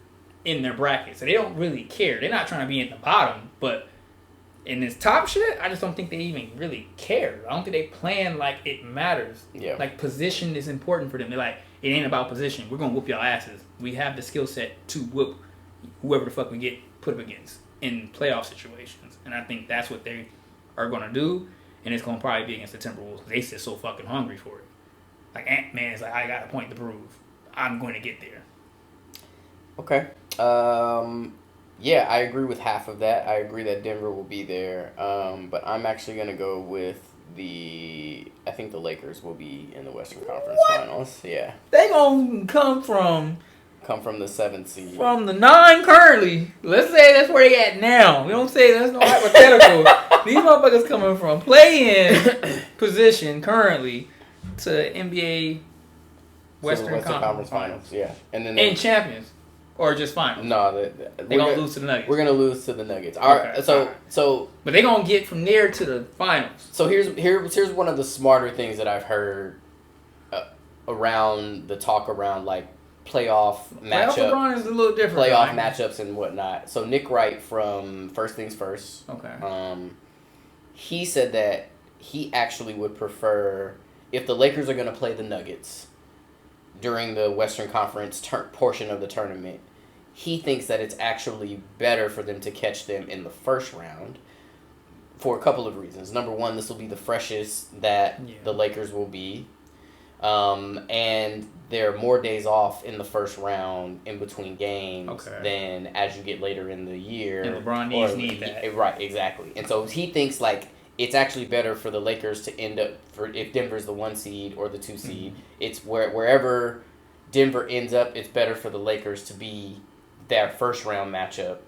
in their bracket. So, they don't really care. They're not trying to be in the bottom. But in this top shit, I just don't think they even really care. I don't think they plan like it matters. Yeah. Position is important for them. They're it ain't about position. We're going to whoop y'all asses. We have the skill set to whoop whoever the fuck we get put up against in playoff situations. And I think that's what they are going to do. And it's going to probably be against the Timberwolves. They sit so fucking hungry for it. Ant-Man is I got a point to prove. I'm going to get there. Okay. Yeah, I agree with half of that. I agree that Denver will be there. But I'm actually going to go with I think the Lakers will be in the Western Conference Finals. Yeah. They going to come from the 7th seed. From the 9 currently. Let's say that's where they at now. We don't say that's no hypothetical. These motherfuckers coming from play-in position currently to NBA Western Conference Finals. Yeah. And champions. Or just finals. No, they're going to lose to the Nuggets. We're going to lose to the Nuggets. All right. So but they're going to get from there to the finals. So here's one of the smarter things that I've heard around the talk around playoff matchup. LeBron is a little different. Playoff matchups and whatnot. So Nick Wright from First Things First. Okay. He said that he actually would prefer if the Lakers are going to play the Nuggets during the Western Conference portion of the tournament. He thinks that it's actually better for them to catch them in the first round for a couple of reasons. Number one, this will be the freshest that the Lakers will be. And there are more days off in the first round in between games than as you get later in the year. And LeBron need that. Right, exactly. And so he thinks it's actually better for the Lakers to end up if Denver's the 1 seed or the 2 seed. Mm-hmm. It's wherever Denver ends up, it's better for the Lakers to be their first round matchup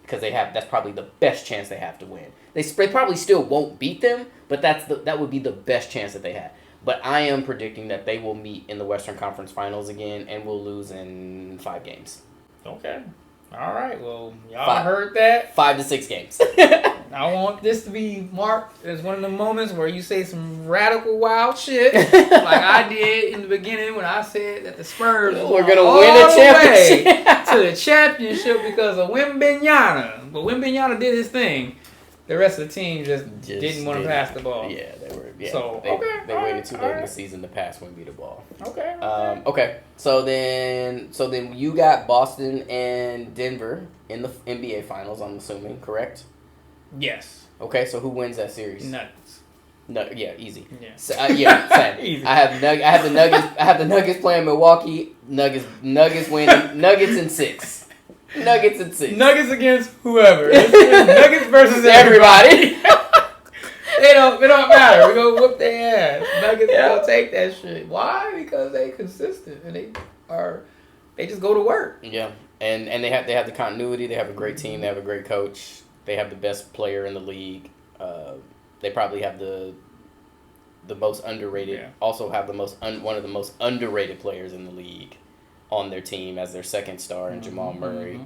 because that's probably the best chance they have to win. They probably still won't beat them, but that would be the best chance that they have. But I am predicting that they will meet in the Western Conference Finals again and will lose in 5 games. Okay. All right. Well, y'all heard that. 5 to 6 games. I want this to be marked as one of the moments where you say some radical wild shit like I did in the beginning when I said that the Spurs were going to win a championship. To the championship because of Wembanyama. But Wembanyama did his thing. The rest of the team just didn't want to pass the ball. Yeah, they were. Yeah, so, they waited too late in the season to pass Wemby the ball. Okay. Okay. So then you got Boston and Denver in the NBA Finals. I'm assuming, correct? Yes. Okay. So who wins that series? Nuggets. No. Yeah. Easy. Yeah. So, same. Easy. I have the Nuggets. I have the Nuggets playing Milwaukee. Nuggets winning. Nuggets in 6. Nuggets in 6. Nuggets against whoever. It's Nuggets versus everybody. It don't matter. We gonna whoop their ass. Nuggets gonna take that shit. Why? Because they consistent and they just go to work. Yeah, and they have the continuity. They have a great team. They have a great coach. They have the best player in the league. They probably have the most underrated. Yeah. Also have the one of the most underrated players in the league on their team as their second star in Jamal Murray.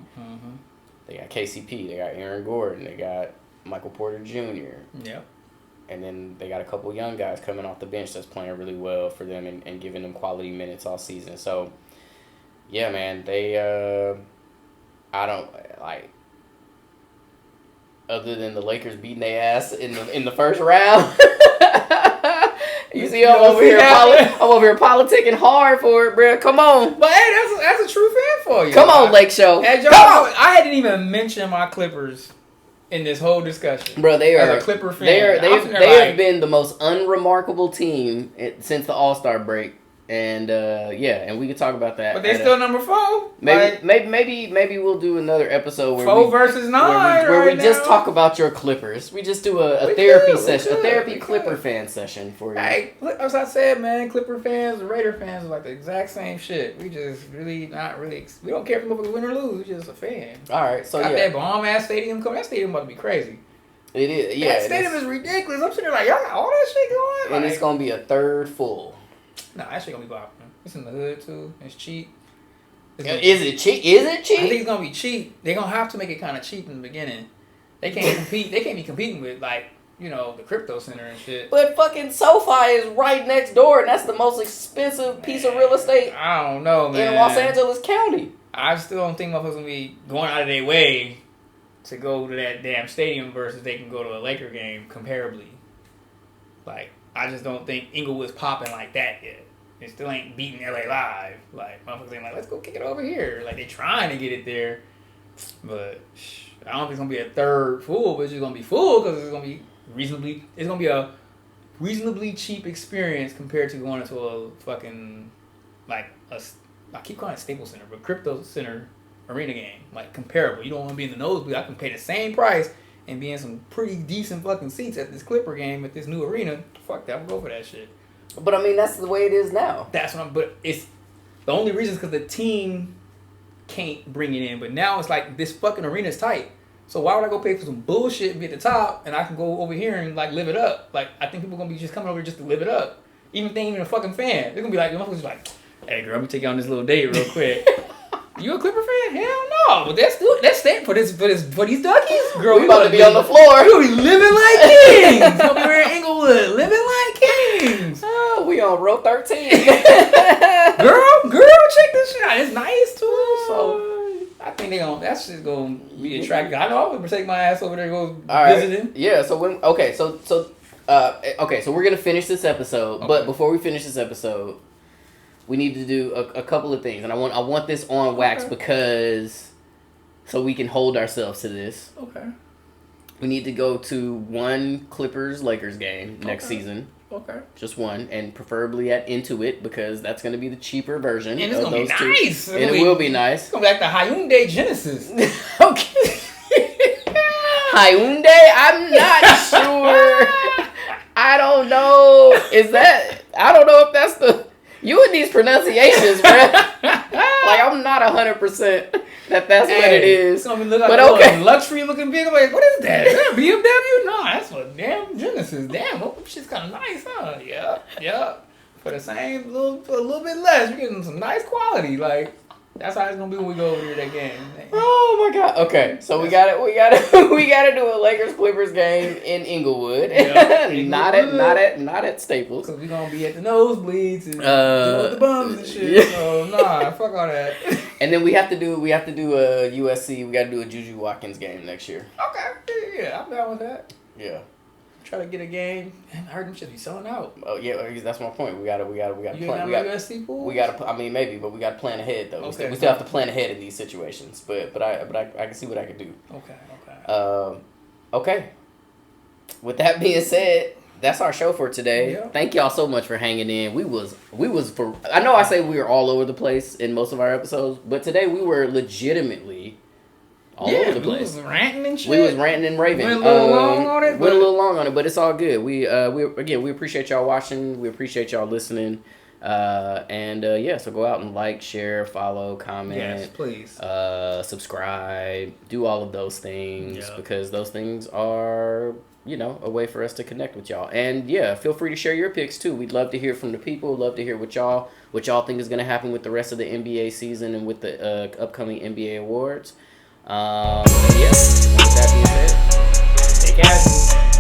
They got KCP. They got Aaron Gordon. They got Michael Porter Jr. Yep. And then they got a couple young guys coming off the bench that's playing really well for them and giving them quality minutes all season. So, yeah, man, they I don't like. Other than the Lakers beating their ass in the first round. You see, I'm over here politicking hard for it, bro. Come on. But hey, that's a true fan for you. Come on, Lake Show. Come on. I hadn't even mentioned my Clippers in this whole discussion. Bro, they are a Clipper fan. They have been the most unremarkable team since the All-Star break. And and we could talk about that. But they still number 4. Maybe we'll do another episode where 4 versus 9, where we just talk about your Clippers. We just do a therapy session, a therapy Clipper fan session for you. Hey, as I said, man, Clipper fans, Raider fans are like the exact same shit. We just really not really. We don't care if we win or lose. We're just a fan. All right, so got that bomb ass stadium coming. That stadium about to be crazy. It is. Yeah, that stadium is ridiculous. I'm sitting there like, y'all got all that shit going, and it's gonna be a third full. Nah, that shit gonna be popping. It's in the hood too. It's cheap. Is it cheap? Is it cheap? I think it's gonna be cheap. They're gonna have to make it kind of cheap in the beginning. They can't compete. They can't be competing with the crypto center and shit. But fucking SoFi is right next door, and that's the most expensive piece of real estate. I don't know, man. In Los Angeles County. I still don't think motherfuckers gonna be going out of their way to go to that damn stadium versus they can go to a Laker game comparably. Like, I just don't think Inglewood's popping like that yet. It still ain't beating LA Live. Like, motherfuckers ain't like, let's go kick it over here. Like, they trying to get it there. But I don't think it's going to be a third full, but it's just going to be full because it's going to be a reasonably cheap experience compared to going into a fucking, I keep calling it Staples Center, but Crypto Center arena game. Like, comparable. You don't want to be in the nosebleed. I can pay the same price and be in some pretty decent fucking seats at this Clipper game at this new arena. Fuck that. I'll go for that shit. But I mean, that's the way it is now. But it's the only reason is because the team can't bring it in. But now it's like this fucking arena's tight. So why would I go pay for some bullshit and be at the top and I can go over here and live it up? Like, I think people are gonna be just coming over just to live it up. Even if they ain't even a fucking fan, they're gonna be like, motherfuckers like, hey girl, let me take you on this little date real quick. You a Clipper fan? Hell no. But that's staying for these duckies. Girl, we about to be on the floor. We gonna be living like kings. We're gonna be in Inglewood, living like kings. Oh, we on row 13. girl, check this shit out. It's nice too. So I think that's just gonna be attractive. I know I'm gonna take my ass over there and go visiting. Right. Yeah. So so we're gonna finish this episode, but before we finish this episode, we need to do a couple of things, and I want this on wax because so we can hold ourselves to this. Okay. We need to go to one Clippers-Lakers game next season. Okay. Just one, and preferably at Intuit because that's going to be the cheaper version. And it's going to be nice. And it will be nice. It's going to be like the Hyundai Genesis. Okay. Hyundai? I'm not sure. I don't know. I don't know if that's the... You and these pronunciations, bro. Like, I'm not 100% that's what it is. It's gonna look like a luxury looking vehicle. Like, what is that? Is that a BMW? No, that's a damn Genesis. Damn, that shit's kind of nice, huh? Yeah. For the same, a little bit less, you're getting some nice quality. Like, that's how it's gonna be when we go over to that game. Oh my god. Okay, so we gotta do a Lakers Clippers game in Inglewood. Yeah, not at Staples. Cause we gonna be at the nosebleeds and deal with the bums and shit. Yeah. So nah, fuck all that. And then we have to do a USC. We gotta do a Juju Watkins game next year. Okay, yeah, I'm down with that. Yeah. Try to get a game. Man, I heard them shit be selling out. Oh yeah, that's my point. We gotta you plan. USC pools? We gotta. I mean, maybe, but we gotta plan ahead though. Okay. We still have to plan ahead in these situations. But I can see what I can do. Okay. Okay. With that being said, that's our show for today. Yeah. Thank y'all so much for hanging in. We was for. I know I say we were all over the place in most of our episodes, but today we were legitimately all over the place. We was ranting and shit. We was ranting and raving. Went a little long on it. Went a little long on it, but it's all good. We appreciate y'all watching. We appreciate y'all listening. So go out and like, share, follow, comment. Yes, please. Subscribe. Do all of those things because those things are, a way for us to connect with y'all. And feel free to share your picks too. We'd love to hear from the people. Love to hear what y'all think is going to happen with the rest of the NBA season and with the upcoming NBA awards. With that being said, stay casual.